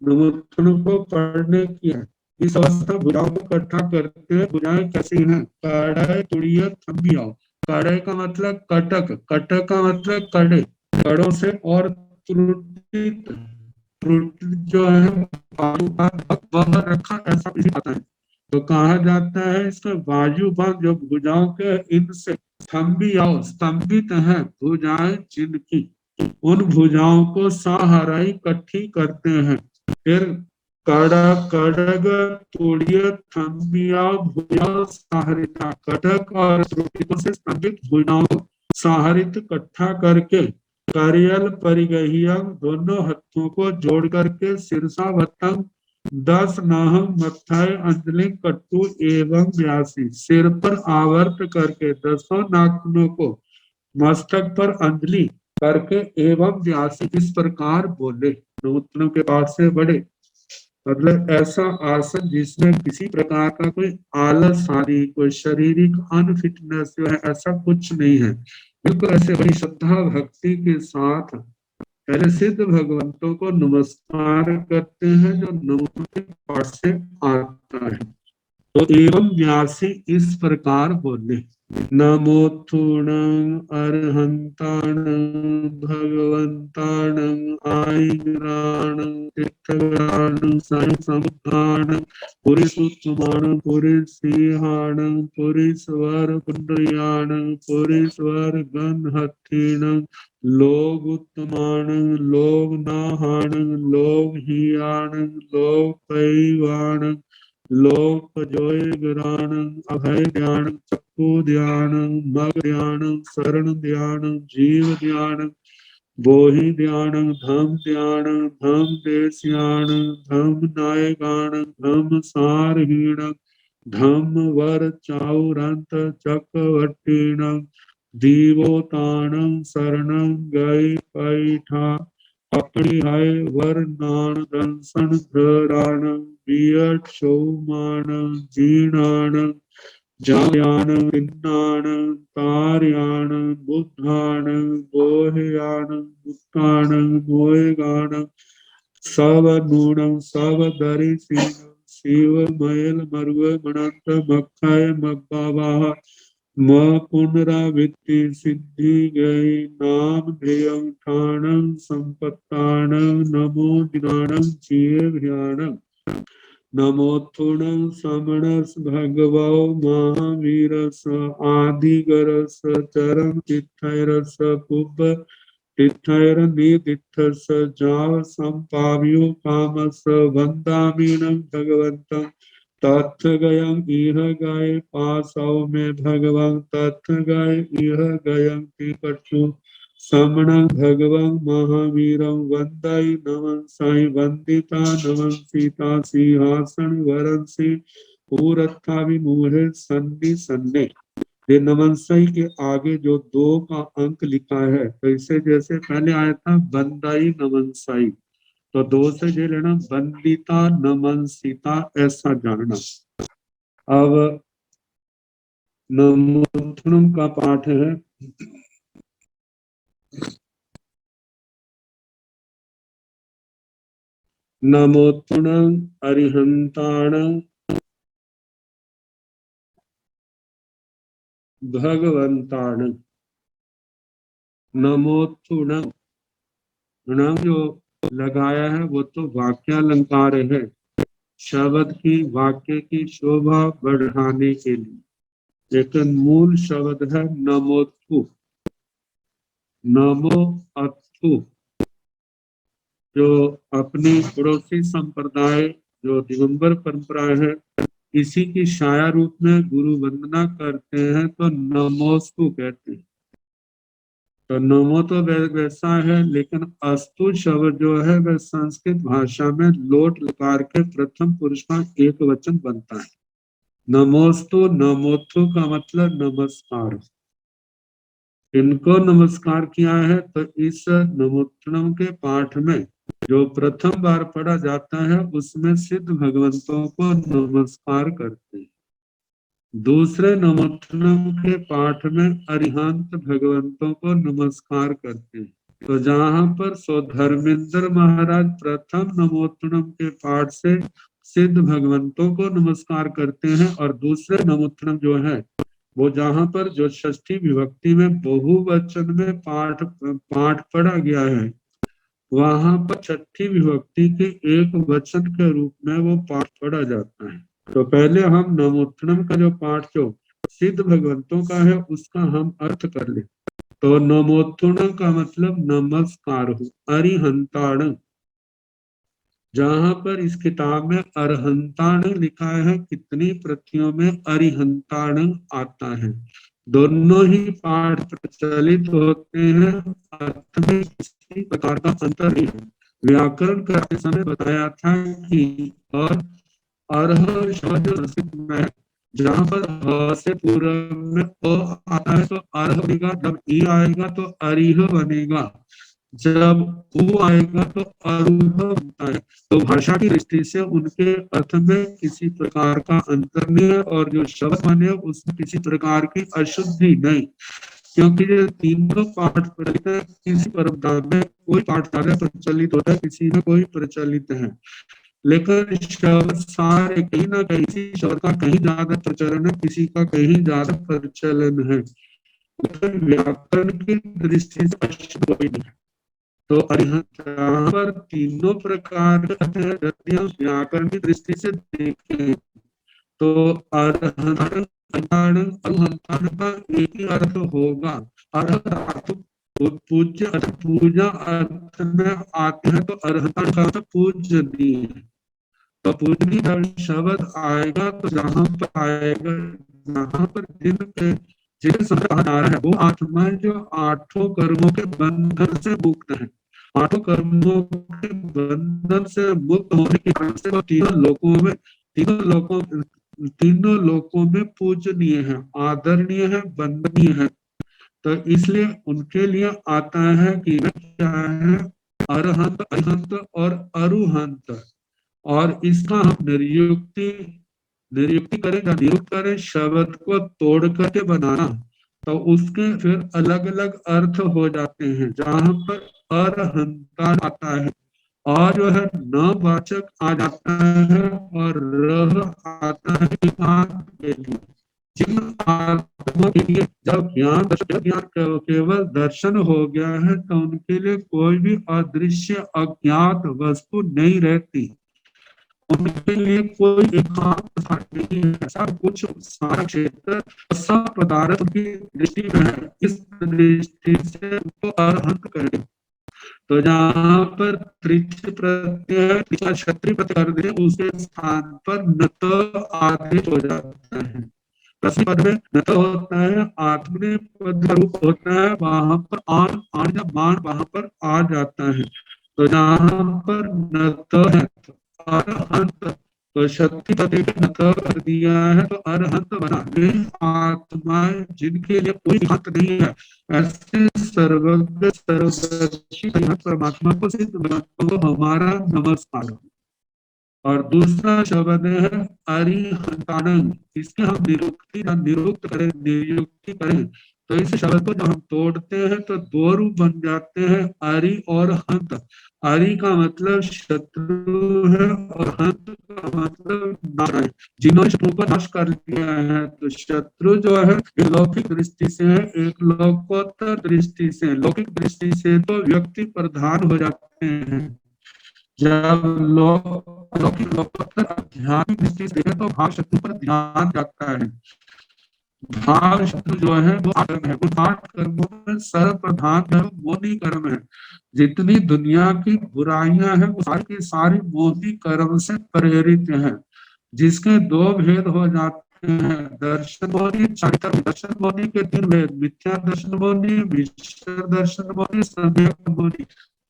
विमुक्तन को पढ़ने की है इस अवस्था भुजाओं को इकट्ठा करते हैं। भुजाएं कैसी हैं? कड़य तुड़िय थम्बियाओ, कड़य का मतलब कटक, कटक का मतलब कड़े, कड़ों से और त्रुटि, त्रुटि जो है वायु का वह रखा, ऐसा भी आता है। तो कहा जाता है इसका वायु भाग जो भुजाओं के इनसे स्तंभित है भुजाएं जिनकी, उन भुजाओं को सहाराई इकट्ठी करते हैं। फिर कड़ग तोड़िय थम्बिया भुजा सहारिता, कटक और त्रुटियों से स्तंभित भुजाओं को सहारित इकट्ठा करके करियल परिगहियम, दोनों हाथों को जोड़ करके शीर्षा भत्तम 10 नाहम मत्थाय अंजलि कट्टू एवं व्यासी, सिर पर आवर्त करके 10 नाखूनों को मस्तक पर अंजलि करके एवं व्यासी इस प्रकार बोले। नूतनों के पाठ से बड़े, मतलब ऐसा आसन जिसमें किसी प्रकार का कोई आलस आदि, कोई शारीरिक अनफिटनेस जो है ऐसा कुछ नहीं है। बिल्कुल ऐसे बड़ी श्रद्धा भक्ति के साथ पहले सिद्ध भगवंतों को नमस्कार करते हैं जो नमो के पाठ से आता है। तो एवं व्यासी इस प्रकार बोले, नमोत्थुणं अर्हन्ताणं भगवन्ताणं आईग्राणं तीर्थग्राणं समुद्धाणं पुरीसुत्तमाणं पुरीसिंहाणं पुरीश्वर पुण्ड्रियाणं पुरीश्वर गन्हत्थीणं लोगुत्तमाणं लोगनाहाणं लोगहीयाणं लोकैवाणं लोकजोय ग्राणं अभय ध्यानं चक्षु ध्यानं मग ध्यानं शरण ध्यानं जीव ध्यानं बोहि ध्यानं धम ध्यानं धम देश्यानं धम नायकानं धम सारहीणं धम वर चाउरंत चक्रवर्तीणं दीवोताणं शरणं गई पैठा अपनी हाय वरनान दंसन धराणं बियट शौमाणं जीर्णाणं जायाणं पिन्नाणं तार्याणं बुद्धाणं बोहयाणं मुक्ताणं मोयगाणं सवनूणं सवदरिसीणं शिवमयल मरुव मणंत मक्खय मग्गावाह म पुनरावृत्ति सिद्धि गई नाम ध्येयं ठाणं संपत्ताणं नमो दिनाणं चीयभ्याणं नमोत्थुणं समणस भगवो महावीरस आदिगरस चरम तीर्थैरस पुब्ब तीर्थैर्निदिद्धस जाव संपाव्यो कामस वन्दामीनं भगवन्तं तत्थ गयं इह गए पासौ में भगवं तत्थ गए इह गयं तिकटु समण भगवं महावीरं वंदई नमन साई वंदिता नमन सीता सिंहासन वरन से पूरत्था विमूढ़ सन्नि सन्ने। ये नमन साई के आगे जो 2 का अंक लिखा है, तो इसे जैसे पहले आया था बंदाई नमन साई, तो 2 से जे लेना बंदिता नमन सीता, ऐसा जानना। अब नमोत्थुणम का पाठ है। नमोत्थुणं अरिहन्ताणं भगवन्ताणं। नमोत्थुणं णम जो लगाया है वो तो वाक्यालंकार है, शब्द की वाक्य की शोभा बढ़ाने के लिए, लेकिन मूल शब्द है नमोत्थु, नमो अत्थु। जो अपनी पड़ोसी संप्रदाय जो दिगंबर परंपरा है, इसी की छाया रूप में गुरु वंदना करते हैं तो नमोस्तु कहते हैं। तो नमो तो वैसा है, लेकिन अस्तु शब्द जो है वह संस्कृत भाषा में लोट लकार के प्रथम पुरुष का एक वचन बनता है। नमोस्तु नमोथु का मतलब नमस्कार। इनको नमस्कार किया है, तो इस नमोत्तरम के पाठ में जो प्रथम बार पढ़ा जाता है उसमें सिद्ध भगवंतों को नमस्कार करते हैं। दूसरे नमोत्तरम के पाठ में अरिहंत भगवंतों को नमस्कार करते हैं। तो जहां पर धर्मेंद्र महाराज प्रथम नमोत्तरम के पाठ से सिद्ध भगवंतों को नमस्कार करते हैं, और दूसरे नमोत्तरम जो है वो जहां पर जो षष्ठी विभक्ति में बहुवचन में पाठ पाठ पढ़ा गया है, वहां पर छठी विभक्ति के एक वचन के रूप में वो पाठ पढ़ा जाता है। तो पहले हम नमोत्तरम का जो पाठ जो सिद्ध भगवंतों का है उसका हम अर्थ कर ले। तो नमोत्तरम का मतलब नमस्कार हो, अरिहंताण। जहां पर इस किताब में अरहंताण लिखा है, कितनी प्रतियों में अरिहंताण आता है। दोनों ही पाठ प्रचलित होते हैं, अर्थ में किसी प्रकार का अंतर नहीं है। व्याकरण करते समय बताया था कि और अरह शब्द संस्कृत में जहां पर ह से पूर्व में अ आता है तो अर्ह बनेगा, जब ई आएगा तो अरिह बनेगा, जब ऊ आएगा तो अरूह बनता है। तो भाषा की दृष्टि से उनके अर्थ में किसी प्रकार का अंतर नहीं है, और जो शब्द बने उसमें किसी प्रकार की अशुद्धि नहीं, क्योंकि ये तीनों पाठ प्रचलित है। किसी परंपरा में कोई पाठ ज्यादा प्रचलित होता है, किसी में कोई प्रचलित है, लेकिन शब्द सारे कहीं ना कहीं किसी शब्द का कहीं ज्यादा प्रचलन है, किसी का कहीं ज्यादा प्रचलन है। व्याकरण की दृष्टि से अशुद्ध कोई नहीं है। तो यहाँ पर तीनों प्रकार यदि हम व्याकरण की दृष्टि से देखें तो अरहंताण का एक ही अर्थ होगा। अर्थ पूज्य अर्थ पूजा अर्थ में आते हैं, तो अरहंताण का अर्थ पूजनीय। तो पूजनीय जब शब्द आएगा तो जहां पर आएगा, जहां पर जिन समय कहा जा रहा है वो आत्माएं जो आठों कर्मों के बंधन से मुक्त है। आठों कर्मों के बंधन से मुक्त होने के कारण से वो तीनों लोकों में पूजनीय है, आदरणीय है, वंदनीय है। तो इसलिए उनके लिए आता है कि क्या है, अरहंत, अरिहंत और अरुहंत। और इसका हम निरुक्ति करें या निरुक्त करें, शब्द को तोड़ करके बनाना, तो उसके फिर अलग अलग अर्थ हो जाते हैं। जहां पर अरहंता आता है और जो है न वाचक आ जाता है, और रह आता है के लिए। जिन आत्मा के लिए जब ज्ञान केवल दर्शन हो गया है, तो उनके लिए कोई भी अदृश्य अज्ञात वस्तु नहीं रहती। उनके लिए कोई एकांत नहीं है, सब कुछ सारा क्षेत्र सब पदार्थ की दृष्टि में है। इस दृष्टि से उनको अरहंत करें। तो जहाँ पर त्रिच प्रत्यय क्षत्रिय प्रत्यय कर दे, उसके स्थान पर नत आदेश हो जाता है। प्रश्न पद में नत होता है, आत्मने पद रूप होता है, वहां पर आन आन या मान वहां पर आ जाता है। तो जहां पर नत है तो अरहंत, तो शक्ति पति नत कर दिया है तो अरहंत बना। वे आत्माएं जिनके लिए कोई हक नहीं है, ऐसे सर्वज्ञ सर्वदर्शी परमात्मा को सिद्ध को हमारा नमस्कार। और दूसरा शब्द है अरिहंताणं। इसके हम निरुक्ति करें तो इस शब्द को जब हम तोड़ते हैं तो दो रूप बन जाते हैं, अरि और हंत। अरि का मतलब शत्रु है और हंत का मतलब नाश। जिन्होंने शत्रु को नाश कर लिया है, तो शत्रु जो है लौकिक दृष्टि से है, एक लोकोत्तर दृष्टि से। लौकिक दृष्टि से तो व्यक्ति प्रधान हो जाते हैं। जब लोकोत्तर आध्यात्मिक दृष्टि से तो भाव शत्रु पर ध्यान जाता है। भाव शत्रु जो है वो कर्म है, वो 8 कर्मों में सर्वप्रधान है, वो मोही कर्म है। जितनी दुनिया की बुराइयां हैं वो सारी की सारी मोही कर्म से प्रेरित हैं। जिसके दो भेद हो जाते हैं, दर्शन मोनी, चारित्र दर्शन मोनी के 3 भेद, मिथ्या दर्शन मोनी, विषय दर्शन मोनी, सम्यक मोनी।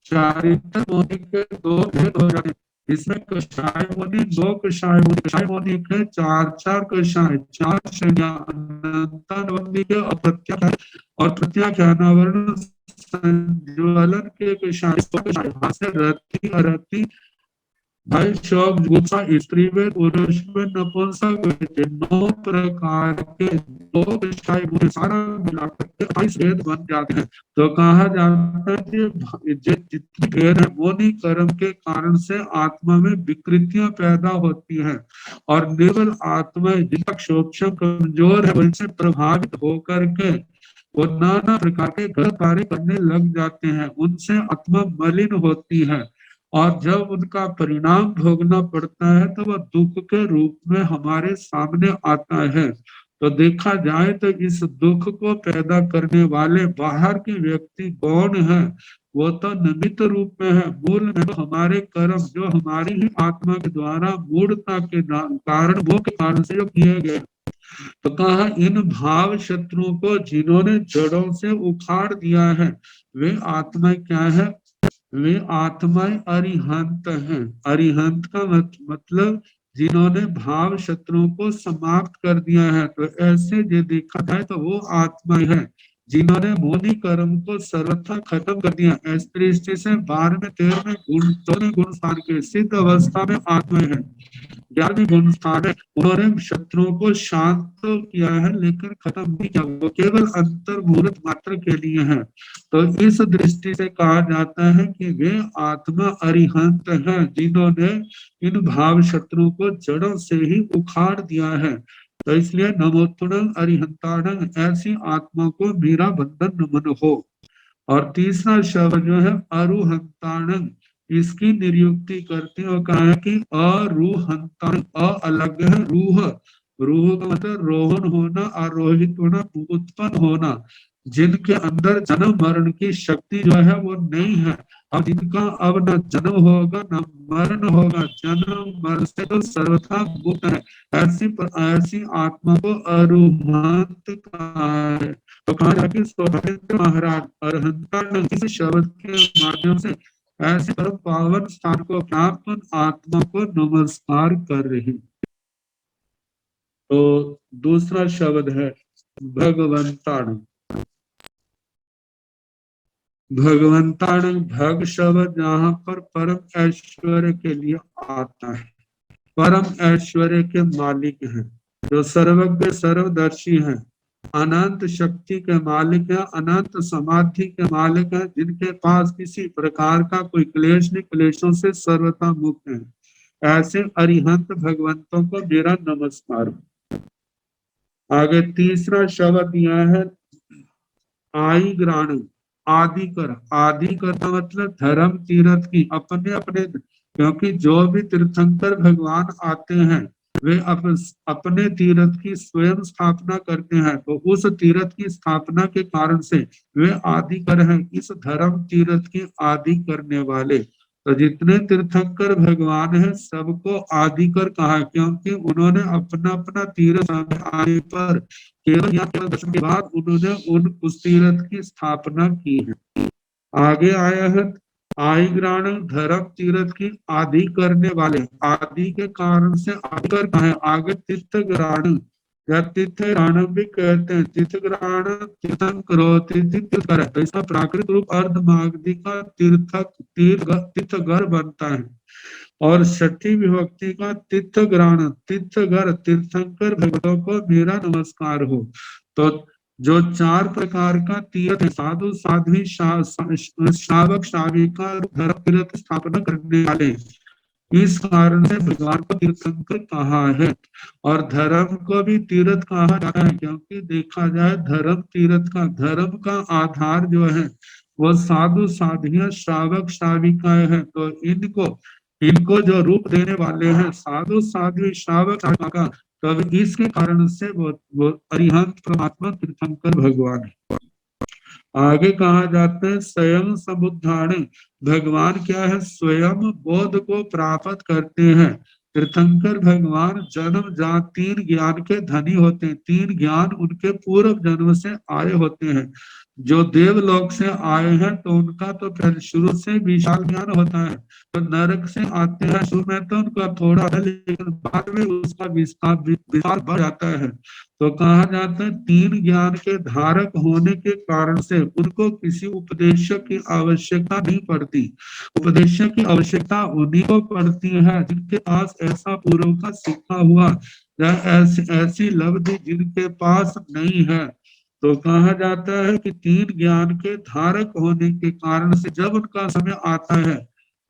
चारित्र मोनी के 2 भेद हो जाते हैं। इसमें कषाय मोनी, 2 कषाय मोनी, कषाय मोनी के 4 कषाय, 4 संज्ञा, अनंतानुबंधी के अप्रत्याख्यान और प्रत्याख्यानावरण संज्वलन के कषाय, हास्य रति अरति भय शोक गुस्सा स्त्री में पुरुष में नपुंसक में 9 प्रकार के 2 विषय पूरे सारा मिलाकर के 22 भेद बन जाते हैं। तो कहा जाता है कि जितनी भेद है मोनी कर्म के कारण से आत्मा में विकृतियां पैदा होती हैं, और निर्बल आत्मा जिनका सूक्ष्म कमजोर है उनसे प्रभावित होकर के वो नाना प्रकार के गलत कार्य करने लग जाते हैं, उनसे आत्मा मलिन होती है। और जब उनका परिणाम भोगना पड़ता है तो वह दुख के रूप में हमारे सामने आता है। तो देखा जाए तो इस दुख को पैदा करने वाले बाहर के व्यक्ति कौन है? वो तो निमित्त रूप में है, मूल में तो हमारे कर्म जो हमारी ही आत्मा के द्वारा मूढ़ता के कारण वो के कारण से जो किए गए। तो कहा इन भाव शत्रुओं को जिन्होंने जड़ों से उखाड़ दिया है वे आत्मा क्या है? वे आत्माएं अरिहंत हैं। अरिहंत का मतलब जिन्होंने भाव शत्रुओं को समाप्त कर दिया है। तो ऐसे जो देखा जाए तो वो आत्माएं हैं जिन्होंने मोदी कर्म को सर्वथा खत्म कर दिया। इस दृष्टि से 12वें 13वें गुण 14वें गुण स्थान के सिद्ध अवस्था में आत्माएं हैं। 11वें गुण स्थान है उन्होंने शत्रुओं को शांत तो किया है लेकिन खत्म नहीं किया, वो केवल अंतर्मुहूर्त मात्र के लिए है। तो इस दृष्टि से कहा जाता है कि वे आत्मा अरिहंत हैं जिन्होंने इन भाव शत्रुओं को जड़ों से ही उखाड़ दिया है। तो इसलिए नमोत्तुणं अरिहंताणं, ऐसी आत्मा को मेरा बंधन नमन हो। और तीसरा शब्द जो है अरुहंताणं, इसकी निरुक्ति करते हो कहा है कि अरुहंताणं, अ अलग है, रूह, रूह का मतलब रोहन होना, आरोहित होना, उत्पन्न होना, जिनके अंदर जन्म मरण की शक्ति जो है वो नहीं है। अब जिनका अब न जन्म होगा न मरण होगा, जन्म मरण से तो सर्वथा मुक्त है, ऐसी आत्मा को अरुहंत कहा है। तो कहा जाए कि स्वतंत्र महाराज अरहंता इस शब्द के माध्यम से ऐसे परम पावन स्थान को प्राप्त आत्मा को नमस्कार कर रही। तो दूसरा शब्द है भगवंताण। भगवंताण भग शब्द जहाँ पर परम ऐश्वर्य के लिए आता है, परम ऐश्वर्य के मालिक हैं, जो सर्वज्ञ सर्वदर्शी हैं, अनंत शक्ति के मालिक है, अनंत समाधि के मालिक है, जिनके पास किसी प्रकार का कोई क्लेश नहीं, क्लेशों से सर्वथा मुक्त है। ऐसे अरिहंत भगवंतों को मेरा नमस्कार। आगे तीसरा शब्द यह है आई ग्राण, आदि कर। आदि कर का मतलब धर्म तीर्थ की अपने अपने, क्योंकि जो भी तीर्थंकर भगवान आते हैं वे अपने तीर्थ की स्वयं स्थापना करते हैं। तो उस तीर्थ की स्थापना के कारण से वे आदि कर हैं, इस धर्म तीर्थ की आदि करने वाले। तो जितने तीर्थंकर भगवान हैं सबको आदि कर कहा, क्योंकि उन्होंने अपना अपना तीर्थ आने पर केवल या केवल दर्शन के बाद उन्होंने उस तीर्थ की स्थापना की है। आगे आया है आयग्राण, धर्म तीर्थ की आदि करने वाले। आदि के कारण से आकर कहा है। आगे तीर्थग्राण या तीर्थग्राण भी कहते हैं। तीर्थग्राण तीर्थं करोति, तीर्थ कर, तो इसका प्राकृत रूप अर्धमागधी का तीर्थक तीर्थगर बनता है। और छठी विभक्ति का तीर्थग्राण तीर्थगर, तीर्थंकर भक्तों को मेरा नमस्कार हो। तो जो 4 प्रकार का तीर्थ है, साधु साध्वी श्रावक श्राविका धर्म तीर्थ स्थापना करने वाले, इस कारण से भगवान को तीर्थंकर कहा है। और धर्म को भी तीर्थ कहा जाता है, क्योंकि देखा जाए धर्म तीर्थ का, धर्म का आधार जो है वो साधु साधियां श्रावक श्राविकाएं हैं। तो इनको इनको जो रूप देने वाले हैं साधु साध्वी श्रावक श्राविका, तब इसके कारण से वो अरिहंत परमात्मा तीर्थंकर भगवान है। आगे कहा जाता है स्वयं समुद्धारण, भगवान क्या है, स्वयं बोध को प्राप्त करते हैं। तीर्थंकर भगवान जन्म जात तीन ज्ञान के धनी होते हैं, तीन ज्ञान उनके पूर्व जन्म से आए होते हैं। जो देवलोक से आए हैं तो उनका तो पहले शुरू से विशाल ज्ञान होता है, तो नरक से आते हैं शुरू में तो उनका थोड़ा है, लेकिन बाद में उसका विस्तार बढ़ जाता है। तो कहा जाता है तीन ज्ञान के धारक होने के कारण से उनको किसी उपदेशक की आवश्यकता नहीं पड़ती। उपदेशक की आवश्यकता उन्हीं को पड़ती है जिनके पास ऐसा पूर्व का सीखा हुआ या ऐसी लब्धि जिनके पास नहीं है। तो कहा जाता है कि तीन ज्ञान के धारक होने के कारण से जब उनका समय आता है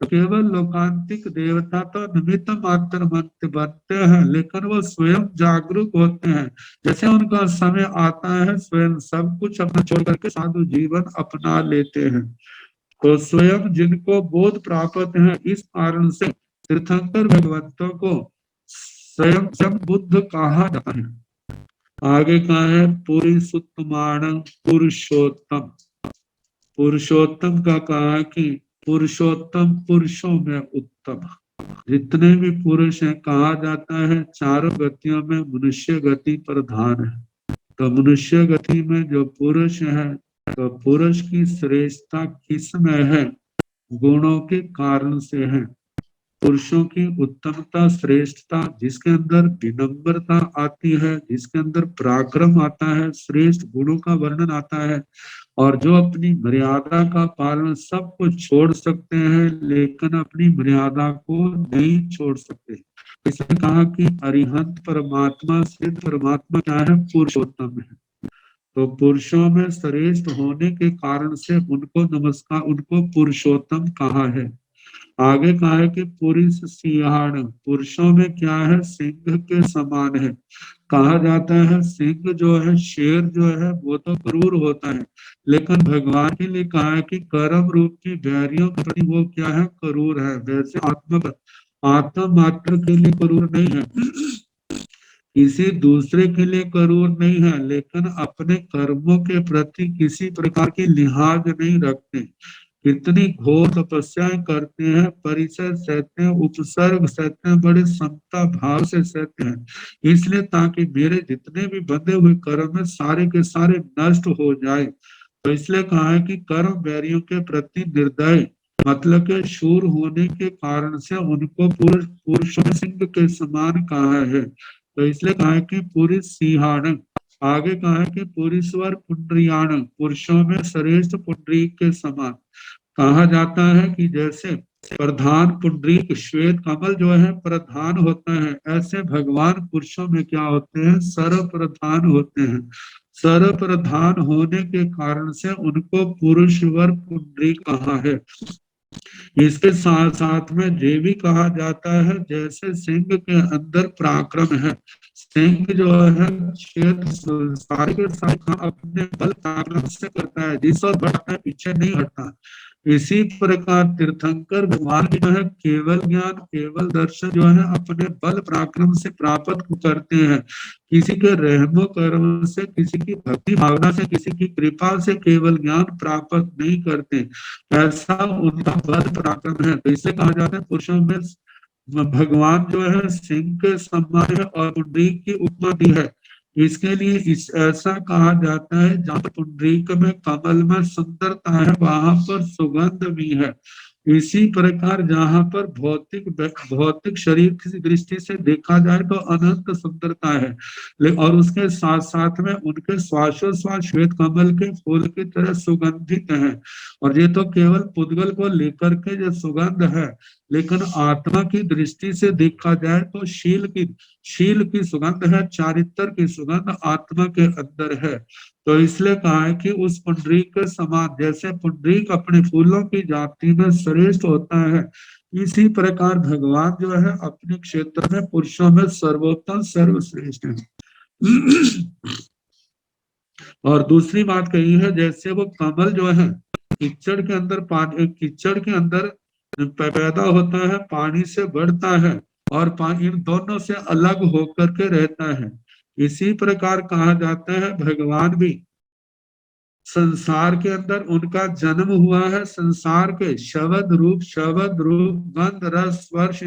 तो केवल लोकांतिक देवता तो निमित्त मात्र बनते हैं, लेकिन वो स्वयं जागरूक होते हैं। जैसे उनका समय आता है स्वयं सब कुछ अपना छोड़ करके साधु जीवन अपना लेते हैं। तो स्वयं जिनको बोध प्राप्त है, इस कारण से तीर्थंकर भगवंतों को स्वयं स्वयं बुद्ध कहा जाता है। आगे कहा है पुरुषोत्तमाण पुरुषोत्तम। पुरुषोत्तम का कहा कि पुरुषोत्तम पुरुषों में उत्तम। जितने भी पुरुष हैं, कहा जाता है चारों गतियों में मनुष्य गति प्रधान है। तो मनुष्य गति में जो पुरुष है, तो पुरुष की श्रेष्ठता किस में है, गुणों के कारण से है। पुरुषों की उत्तमता श्रेष्ठता जिसके अंदर विनम्रता आती है, जिसके अंदर पराक्रम आता है, श्रेष्ठ गुणों का वर्णन आता है, और जो अपनी मर्यादा का पालन सब कुछ छोड़ सकते हैं लेकिन अपनी मर्यादा को नहीं छोड़ सकते। इसने कहा कि अरिहंत परमात्मा सिद्ध परमात्मा क्या है, पुरुषोत्तम है। तो पुरुषों में श्रेष्ठ होने के कारण से उनको नमस्कार, उनको पुरुषोत्तम कहा है। आगे कहा है कि पुरुष सिंहाण, पुरुषों में क्या है, सिंह के समान है। कहा जाता है सिंह जो है, शेर जो है वो तो क्रूर होता है, लेकिन भगवान के लिए कहा है कि कर्म रूप की बैरियों के प्रति वो क्या है, क्रूर है। वैसे आत्मा मात्र के लिए क्रूर नहीं है, किसी दूसरे के लिए क्रूर नहीं है, लेकिन अपने कर्मों के प्रति किसी प्रकार की लिहाज नहीं रखते। कितनी घोर तपस्याएं करते हैं, परिचय सहते हैं, उपसर्ग सहते हैं, बड़े समता भाव से सहते हैं, इसलिए ताकि मेरे जितने भी बंधे हुए कर्म है सारे के सारे नष्ट हो जाए। तो इसलिए कहा है कि कर्म बैरियों के प्रति निर्दय, मतलब के शूर होने के कारण से उनको पुरुष सिंह के समान कहा है। तो इसलिए कहा है कि पुरुष सिंहाण। आगे कहा है कि पुरुषवर पुंड्रियाण, पुरुषों में श्रेष्ठ पुंडरीक के समान। कहा जाता है कि जैसे प्रधान पुंडरीक श्वेत कमल जो है प्रधान होता है, ऐसे भगवान पुरुषों में क्या होते हैं, सर्व प्रधान होते हैं। सर्व प्रधान होने के कारण से उनको पुरुषवर पुंडरीक कहा है। इसके साथ साथ में ये भी कहा जाता है जैसे सिंह के अंदर पराक्रम है, सिंह जो है क्षेत्र सारे के सारे काम अपने बल पराक्रम से करता है, जिस और बढ़ता है पीछे नहीं हटता। इसी प्रकार तीर्थंकर भगवान की जो है केवल ज्ञान केवल दर्शन जो है अपने बल पराक्रम से प्राप्त करते हैं। किसी के रहमो कर्म से, किसी की भक्ति भावना से, किसी की कृपा से केवल ज्ञान प्राप्त नहीं करते, ऐसा उनका बल पराक्रम है। तो इसे कहा जाता है पुरुषों में भगवान जो है सिंह के समान है और पुंडरीक की उपमा दी है। इसके लिए ऐसा कहा जाता है जहाँ पुंडरीक में कमल में सुंदरता है वहां पर सुगंध भी है। इसी प्रकार जहाँ पर भौतिक शरीर की दृष्टि से देखा जाए तो अनंत सुंदरता है, और उसके साथ साथ में उनके श्वासोश्वास श्वेत कमल के फूल की तरह सुगंधित है। और ये तो केवल पुद्गल को लेकर के जो सुगंध है, लेकिन आत्मा की दृष्टि से देखा जाए तो शील की सुगंध है, चारित्र की सुगंध आत्मा के अंदर है। तो इसलिए कहा है कि उस पुंडरीक के समान, जैसे पुंडरीक अपने फूलों की जाति में श्रेष्ठ होता है, इसी प्रकार भगवान जो है अपने क्षेत्र में पुरुषों में सर्वोत्तम सर्वश्रेष्ठ है। और दूसरी बात कही है जैसे वो कमल जो है कीचड़ के अंदर पैदा होता है, पानी से बढ़ता है, और इन दोनों से अलग होकर के रहता है। इसी प्रकार कहा जाता है भगवान भी संसार के अंदर उनका जन्म हुआ है, संसार के शब्द रूप गंध रस स्पर्श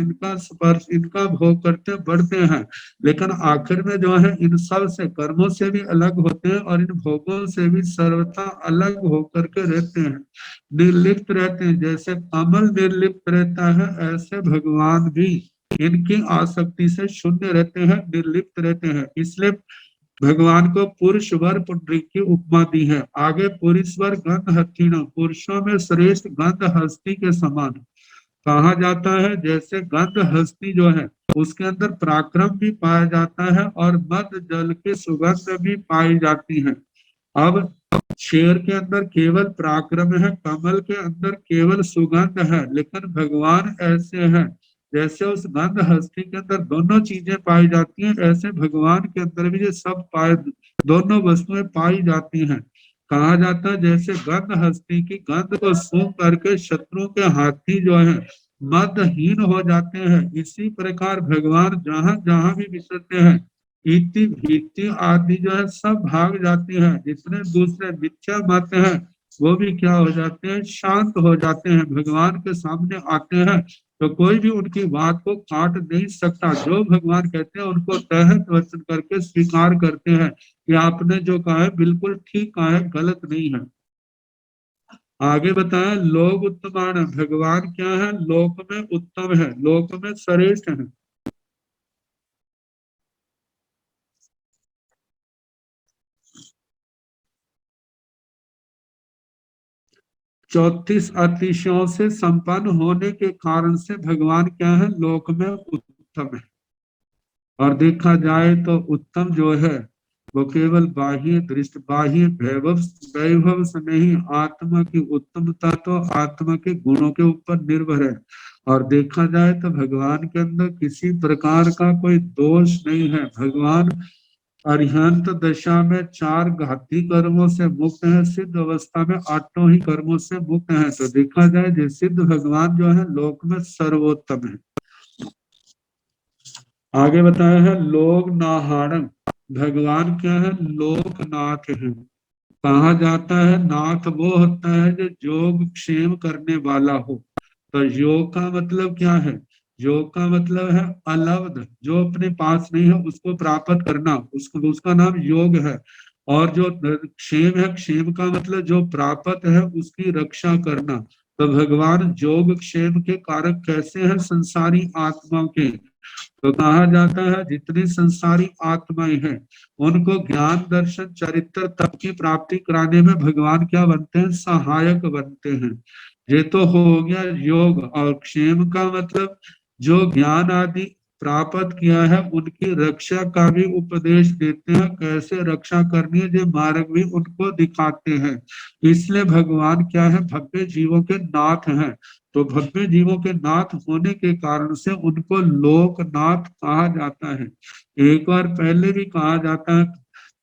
इनका भोग करते बढ़ते हैं, लेकिन आखिर में जो है इन सब से कर्मों से भी अलग होते हैं और इन भोगों से भी सर्वथा अलग होकर के रहते हैं, निर्लिप्त रहते हैं। जैसे कमल निर्लिप्त रहता है, ऐसे भगवान भी इनकी आसक्ति से शून्य रहते हैं, निर्लिप्त रहते हैं। इसलिए भगवान को पुरुष वर पुंडरीक की उपमा दी है। आगे पुरुषवर गंध हस्तिण, पुरुषों में श्रेष्ठ गंध हस्ती के समान कहा जाता है। जैसे गंध हस्ती जो है उसके अंदर पराक्रम भी पाया जाता है और मद जल की सुगंध भी पाई जाती है। अब शेर के अंदर केवल पराक्रम है, कमल के अंदर केवल सुगंध है, लेकिन भगवान ऐसे हैं जैसे उस गंध हस्ती के अंदर दोनों चीजें पाई जाती हैं, ऐसे भगवान के अंदर भी ये सब पाए दोनों वस्तुएं पाई जाती हैं। कहा जाता है जैसे गंध हस्ती की गंध को सूंघ करके शत्रुओं के हाथी जो है मदहीन हो जाते हैं, इसी प्रकार भगवान जहां जहां भी विचरते हैं इति भीति आदि जो है सब भाग जाती हैं। जितने दूसरे मिथ्या मत हैं वो भी क्या हो जाते हैं, शांत हो जाते हैं, भगवान के सामने आते हैं तो कोई भी उनकी बात को काट नहीं सकता। जो भगवान कहते हैं उनको तहत वचन करके स्वीकार करते हैं कि आपने जो कहा है बिल्कुल ठीक कहा है, गलत नहीं है। आगे बताया लोक उत्तमान, भगवान क्या है, लोक में उत्तम है, लोक में श्रेष्ठ है। चौतीस अतिशयों से संपन्न होने के कारण से भगवान क्या है, लोक में उत्तम है। और देखा जाए तो उत्तम जो है वो केवल बाह्य दृष्टि बाह्य वैभव वैभव से नहीं, आत्मा की उत्तमता तो आत्मा के गुणों के ऊपर निर्भर है। और देखा जाए तो भगवान के अंदर किसी प्रकार का कोई दोष नहीं है। भगवान अरिहंत दशा में 4 घाती कर्मों से मुक्त है, सिद्ध अवस्था में 8 ही कर्मों से मुक्त है। तो देखा जाए जो सिद्ध भगवान जो है लोक में सर्वोत्तम है। आगे बताया है लोक नाहारम, भगवान क्या है, लोकनाथ है। कहा जाता है नाथ वो होता है जो योग क्षेम करने वाला हो। तो योग का मतलब क्या है, योग का मतलब है अलब्ध, जो अपने पास नहीं है उसको प्राप्त करना, उसको उसका नाम योग है। और जो क्षेम है, क्षेम का मतलब जो प्राप्त है उसकी रक्षा करना। तो भगवान योग क्षेम के कारक कैसे हैं संसारी आत्मा के, तो कहा जाता है जितनी संसारी आत्माएं हैं उनको ज्ञान दर्शन चरित्र तप की प्राप्ति कराने में भगवान क्या बनते हैं, सहायक बनते हैं। ये तो हो गया योग। और क्षेम का मतलब जो ज्ञान आदि प्राप्त किया है उनकी रक्षा का भी उपदेश देते हैं, कैसे रक्षा करनी है ये मार्ग भी उनको दिखाते हैं। इसलिए भगवान क्या है, भव्य जीवों के नाथ हैं। तो भव्य जीवों के नाथ होने के कारण से उनको लोकनाथ कहा जाता है। एक बार पहले भी कहा जाता है,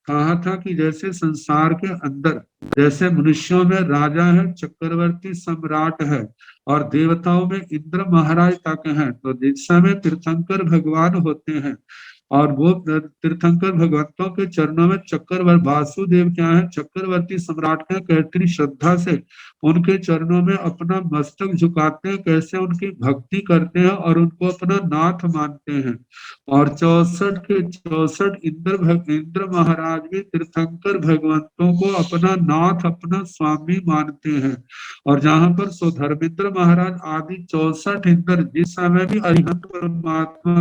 कहा था कि जैसे संसार के अंदर जैसे मनुष्यों में राजा है, चक्रवर्ती सम्राट है, और देवताओं में इंद्र महाराज तक हैं, तो जिस समय तीर्थंकर भगवान होते हैं और वो तीर्थंकर भगवंतों के चरणों में चक्रवर्ती वासुदेव क्या है, चक्रवर्ती सम्राट का कैतरी श्रद्धा से उनके चरणों में अपना मस्तक झुकाते हैं, कैसे उनकी भक्ति करते हैं और उनको अपना नाथ मानते हैं। और 64 के 64 इंद्र महाराज भी तीर्थंकर भगवंतों को अपना नाथ अपना स्वामी मानते हैं। और जहां पर धर्मेंद्र महाराज आदि 64 इंद्र जिस समय भी अरिहंत परमात्मा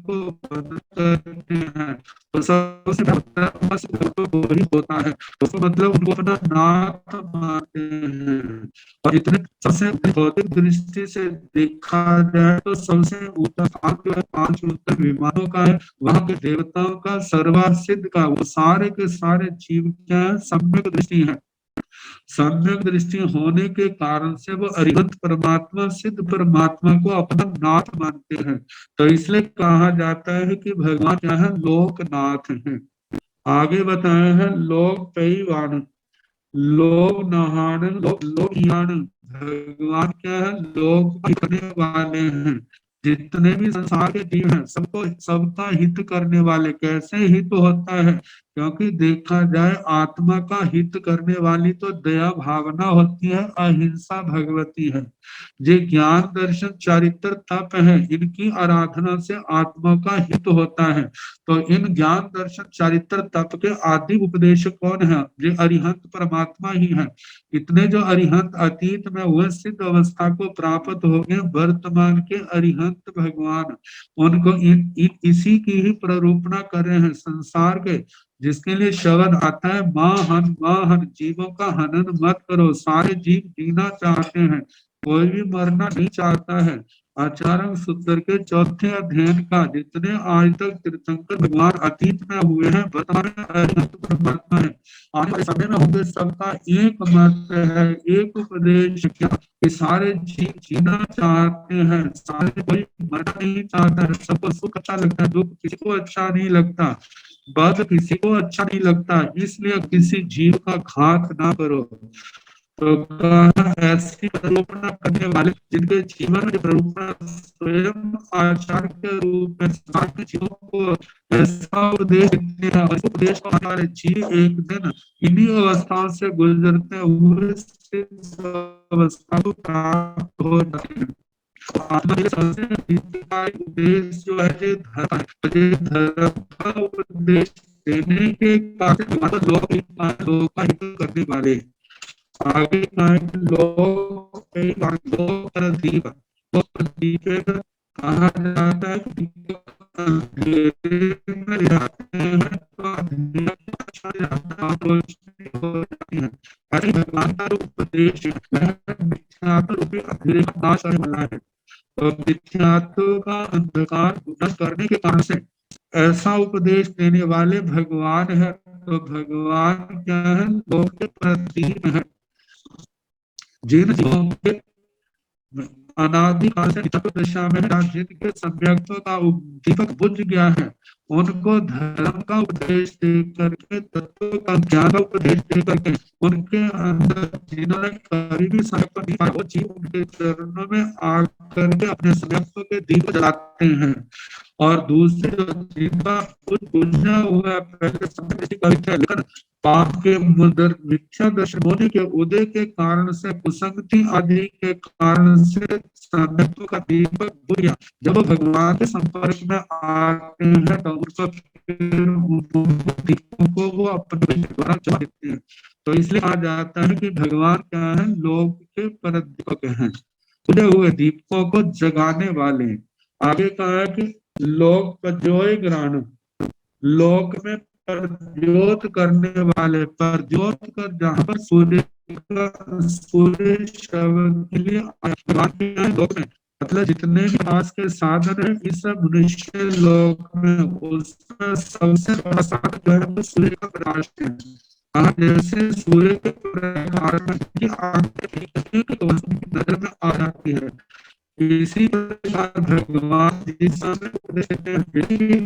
को वंदन करते हैं तो सबसे वही होता है, तो मतलब उनको अपना नाथ मानते हैं। और इतने सबसे भौतिक दृष्टि से देखा जाए तो सबसे ऊंचा स्थान जो है 5 उत्तर विमानों का है, वहां के देवताओं का सर्वासिद्ध का, वो सारे के सारे जीव क्या है, सम्यक दृष्टि है। सम्यक दृष्टि होने के कारण से वो अरिहंत परमात्मा सिद्ध परमात्मा को अपना नाथ मानते हैं। तो इसलिए कहा जाता है कि भगवान क्या है, लोकनाथ है। आगे बताया है लोक पैवान, लोक नहान लोक यान, भगवान क्या है, लोक करने वाले हैं। जितने भी संसार के जीव हैं सबको सबका हित करने वाले। कैसे हित होता है? क्योंकि देखा जाए आत्मा का हित करने वाली तो दया भावना होती है, अहिंसा भगवती है। ये ज्ञान दर्शन चारित्र तप है, इनकी आराधना से आत्मा का हित होता है। तो इन ज्ञान दर्शन चारित्र तप के आदि उपदेश कौन है? ये अरिहंत परमात्मा ही है। इतने जो अरिहंत अतीत में हुए सिद्ध अवस्था को प्राप्त हो गए वर्तमान के अरिहंत भगवान, उनको इसी की ही प्ररूपणा कर रहे हैं संसार के। जिसके लिए शब्द आता है मां हन, जीवों का हनन मत करो। सारे जीव जीना चाहते हैं, कोई भी मरना नहीं चाहता है। आचार्य सूत्र के चौथे अध्ययन का जितने आज तक तीर्थंकर भगवान अतीत में हुए हैं वर्तमान में अरिहंत परमात्मा है, आने वाले समय में होंगे, सबका एक मत है, एक उपदेश क्या कि सारे जीव जीना चाहते हैं, सारे कोई मरना नहीं चाहता है, सबको सुख अच्छा लगता है, दुख किसी को अच्छा नहीं लगता, बद किसी को अच्छा नहीं लगता। इसलिए किसी जीव का घात ना करो। तो कहा ऐसी प्रलोभना करने वाले जिनके जीवन में प्रलोभना स्वयं आचार्य के रूप में सारे जीवों को ऐसा उपदेश देते हैं, उस उपदेश को हमारे जीव एक दिन इन्हीं अवस्थाओं से गुजरते हुए इस अवस्था को प्राप्त हो जाते हैं। आत्मा के सबसे का उपदेश जो है ये धर्म है। ये धर्म का उपदेश देने के कारण लोग का हित करने वाले आगे लोग प्रदीप तो प्रदीप कहा जाता है कि अंधेरे में जाते हैं तो अंधेरा अच्छा जाता है, रोशनी हो जाती है। अरे भगवान का उपदेश मिथ्यात्व रूपी अंधेरे का नाश करने वाला है। तो मिथ्यात्व का अंधकार नष्ट करने के कारण से ऐसा उपदेश देने वाले भगवान है। तो भगवान क्या है? लोक के प्रतीक है। जिन जीवों के अनादिकाल से वितर्क दशा में जिनके सम्यक्त्व का दीपक बुझ गया है, उनको धर्म का उपदेश दे करके, तत्व का ज्ञान का उपदेश दे करके, उनके अंदर जिन्होंने कभी भी सम्यक्त्व नहीं पाया वो जीव उनके चरणों में आकर के अपने सम्यक्त्व के दीप जलाते हैं। और दूसरे जो जिनका कुछ बुझा हुआ है, पहले समय की कविता है, लेकिन पाप के मुदर मिथ्या दर्शन होने के उदय के कारण से, कुसंगति आदि के कारण से सम्यक्त्व का दीपक बुझ गया। जब भगवान के संपर्क में आते हैं तो उनको दीपों को वो अपने द्वारा जला देते हैं। तो इसलिए कहा जाता है कि भगवान क्या है? लोक के परदीपक हैं, बुझे हुए दीपों को जगाने वाले। आगे कहा है कि लोक प्रज्योय ग्राण, लोक में प्रज्योत करने वाले, प्रज्योत कर जहाँ पर सूर्य सूर्य शव के लिए लोक में, मतलब जितने भी पास के साधन है इस सब मनुष्य लोक में, उसका सबसे बड़ा साधन जो है वो सूर्य का प्रकाश है। जैसे सूर्य के प्रकाश में नजर में आ जाती है, इसी प्रकार भगवान जिस समय उपदेश देते हैं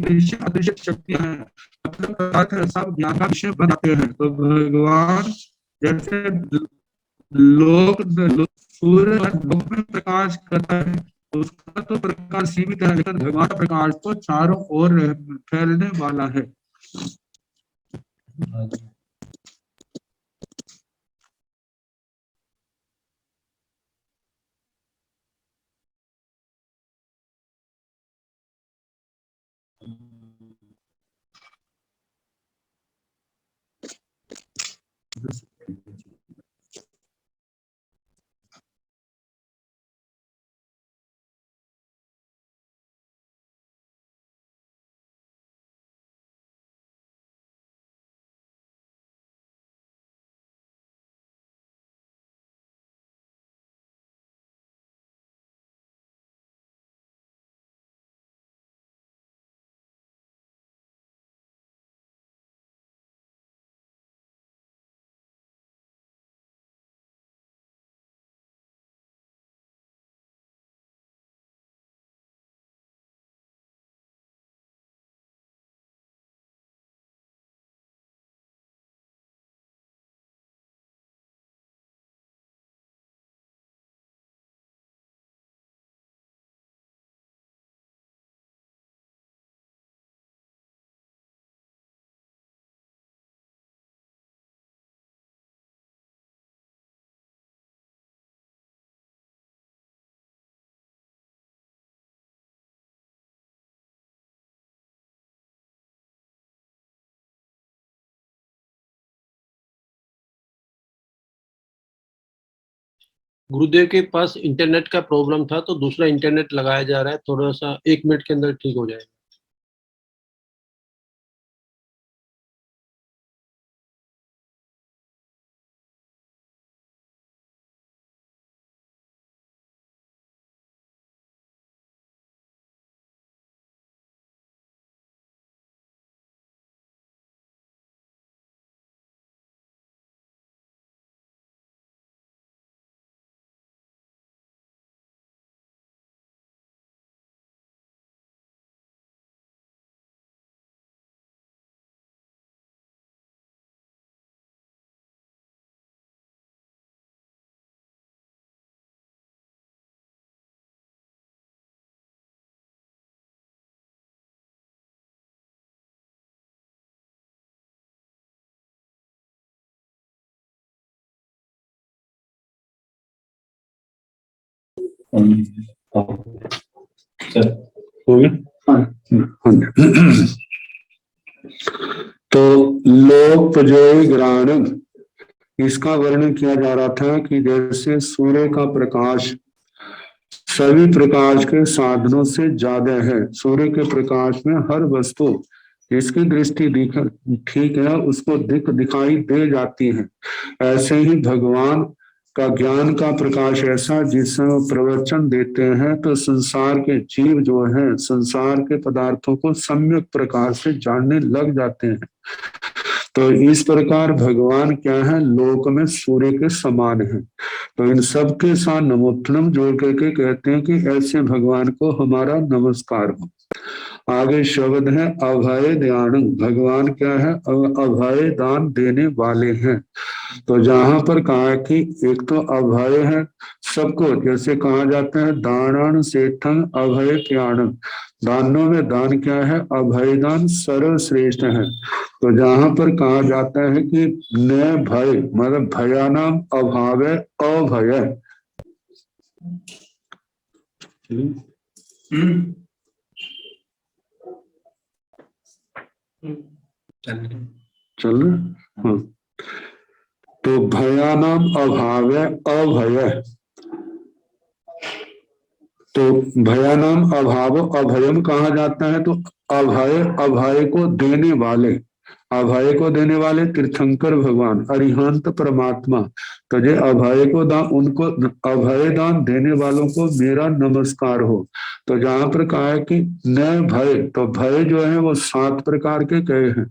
विषय अदृश्य शक्तियां हैं, मतलब सब ज्ञान का विषय बनाते हैं। तो भगवान जैसे लोक सूर्य लोक में प्रकाश करता है, तो उसका तो प्रकाश सीमित है, लेकिन भगवान का प्रकाश तो चारों ओर फैलने वाला है। गुरुदेव के पास इंटरनेट का प्रॉब्लम था, तो दूसरा इंटरनेट लगाया जा रहा है, थोड़ा सा 1 मिनट के अंदर ठीक हो जाएगा। तो लोकपजोय ग्राणम, इसका वर्णन किया जा रहा था कि जैसे सूर्य का प्रकाश सभी प्रकाश के साधनों से ज्यादा है, सूर्य के प्रकाश में हर वस्तु जिसकी दृष्टि ठीक है उसको दिखाई दे जाती है। ऐसे ही भगवान का ज्ञान का प्रकाश ऐसा जिससे वो प्रवचन देते हैं तो संसार के जीव जो है संसार के पदार्थों को सम्यक प्रकार से जानने लग जाते हैं। तो इस प्रकार भगवान क्या है, लोक में सूर्य के समान है। तो इन सब के साथ नमोत्तम जोड़ करके कहते हैं कि ऐसे भगवान को हमारा नमस्कार हो। आगे शब्द है अभय दान, भगवान क्या है, अभय दान देने वाले हैं। तो जहां पर कहा कि एक तो अभय है सबको, जैसे कहा जाता है दानन सेठन अभय ज्ञान, दानों में दान क्या है, अभय दान सर्वश्रेष्ठ है। तो जहां पर कहा जाता है कि न भय मतलब भयानाम अभाव है अभय, चल हाँ। तो भयानाम अभाव है अभय, तो भयानाम अभाव अभयम कहा जाता है। तो अभय अभय को देने वाले, अभय को देने वाले तीर्थंकर भगवान अरिहंत परमात्मा। तो जे अभय को दान, उनको अभय दान देने वालों को मेरा नमस्कार हो। तो जहां पर कहा है कि न भय, तो भय जो है वो 7 प्रकार के कहे हैं।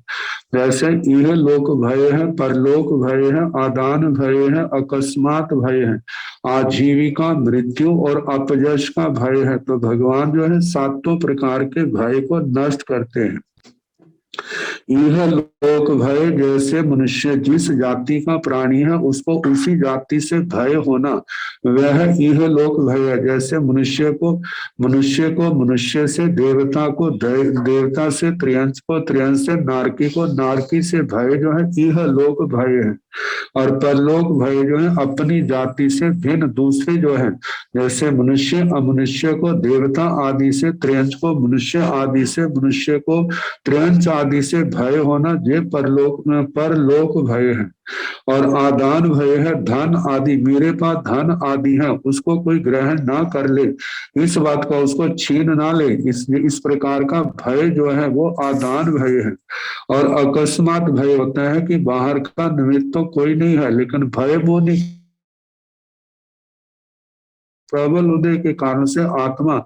जैसे यह लोक भय है, परलोक भय है, आदान भय है, अकस्मात भय है, आजीविका मृत्यु और अपयश का भय है। तो भगवान जो है 7 प्रकार के भय को नष्ट करते हैं। यह लोक भय, जैसे मनुष्य जिस जाति का प्राणी है उसको उसी जाति से भय होना, वह यह लोक भय है। जैसे मनुष्य को मनुष्य से, देवता को देवता से, त्रियंश को त्रियंश से, नारकी को नारकी से भय जो है यह लोक भय है। और परलोक भय जो है अपनी जाति से भिन्न दूसरे जो है, जैसे मनुष्य अमनुष्य को देवता आदि से, त्रियंश को मनुष्य आदि से, मनुष्य को त्रियंश आदि से भय होना, ये परलोक भय है। और आदान भय है, धन आदि, मेरे पास धन आदि है उसको कोई ग्रहण ना कर ले, इस बात का उसको छीन ना ले, इस प्रकार का भय जो है वो आदान भय है। और अकस्मात भय होता है कि बाहर का निमित्त तो कोई नहीं है लेकिन भय मोनी प्रबल उदय के कारण से आत्मा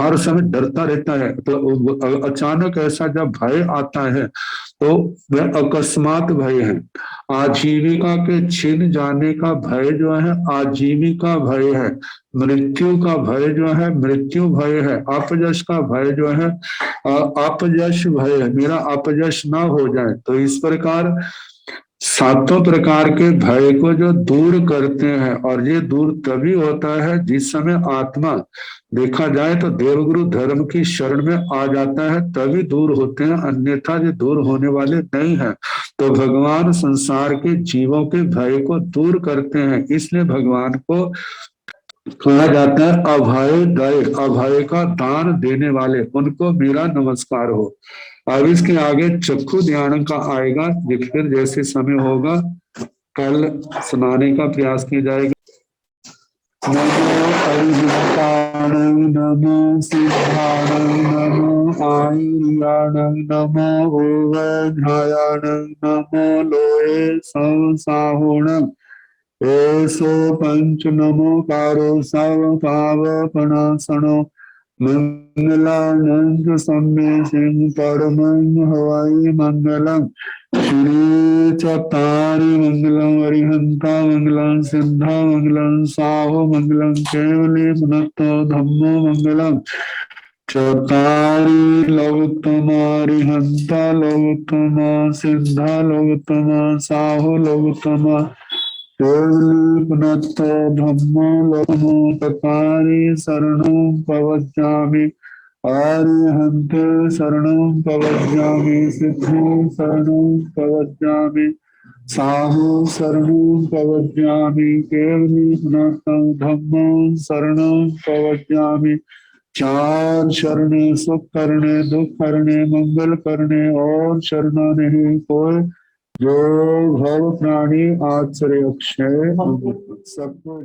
हर समय डरता रहता है। तो अचानक ऐसा जब भय आता है तो वह अकस्मात भय है। आजीविका के छिन जाने का भय जो है आजीविका भय है। मृत्यु का भय जो है मृत्यु भय है। अपयश का भय जो है अपयश भय है, मेरा अपयश ना हो जाए। तो इस प्रकार 7 प्रकार के भय को जो दूर करते हैं, और ये दूर तभी होता है जिस समय आत्मा देखा जाए तो देवगुरु धर्म की शरण में आ जाता है, तभी दूर होते हैं, अन्यथा ये दूर होने वाले नहीं है। तो भगवान संसार के जीवों के भय को दूर करते हैं, इसलिए भगवान को कहा जाता है अभय दय, अभय का दान देने वाले, उनको मेरा नमस्कार हो। अब इसके आगे चक्षु ध्यान का आएगा, फिर जैसे समय होगा कल सुनाने का प्रयास किया जाएगा। नमो अरिहन्ताणं नमो सिद्धाणं नमो आयुर्याणं नमो ओवैधायाणं नमो लोये संसाहुणम् एषो पंच नमो कारो सव पावपणासनो मंगलानंद सम्मेषं परमं हवाई मंगलम् श्री चतारि मंगलम अरिहंता मंगलम सिद्धा मंगलम साहो मंगलम केवली पुनत्तो धम्मो मंगलम चतारि लोकोत्तमा अरिहंता लोकोत्तमा सिद्धा लोकोत्तमा साहो लोकोत्तमा केवली पुनत्तो धम्मो लोको चतारि शरणं प्रवज्जामि आर्यहन्ते शरणं प्रवज्जामि सिद्धि शरणं प्रवज्जामि साहु शरणं प्रवज्जामि केवली पुनः धम्मं शरणं प्रवज्जामि चार शरणे सुख करने दुख करने मंगल करने और शरणा नहीं कोई जो भव प्राणी आचर्य अक्षय सबको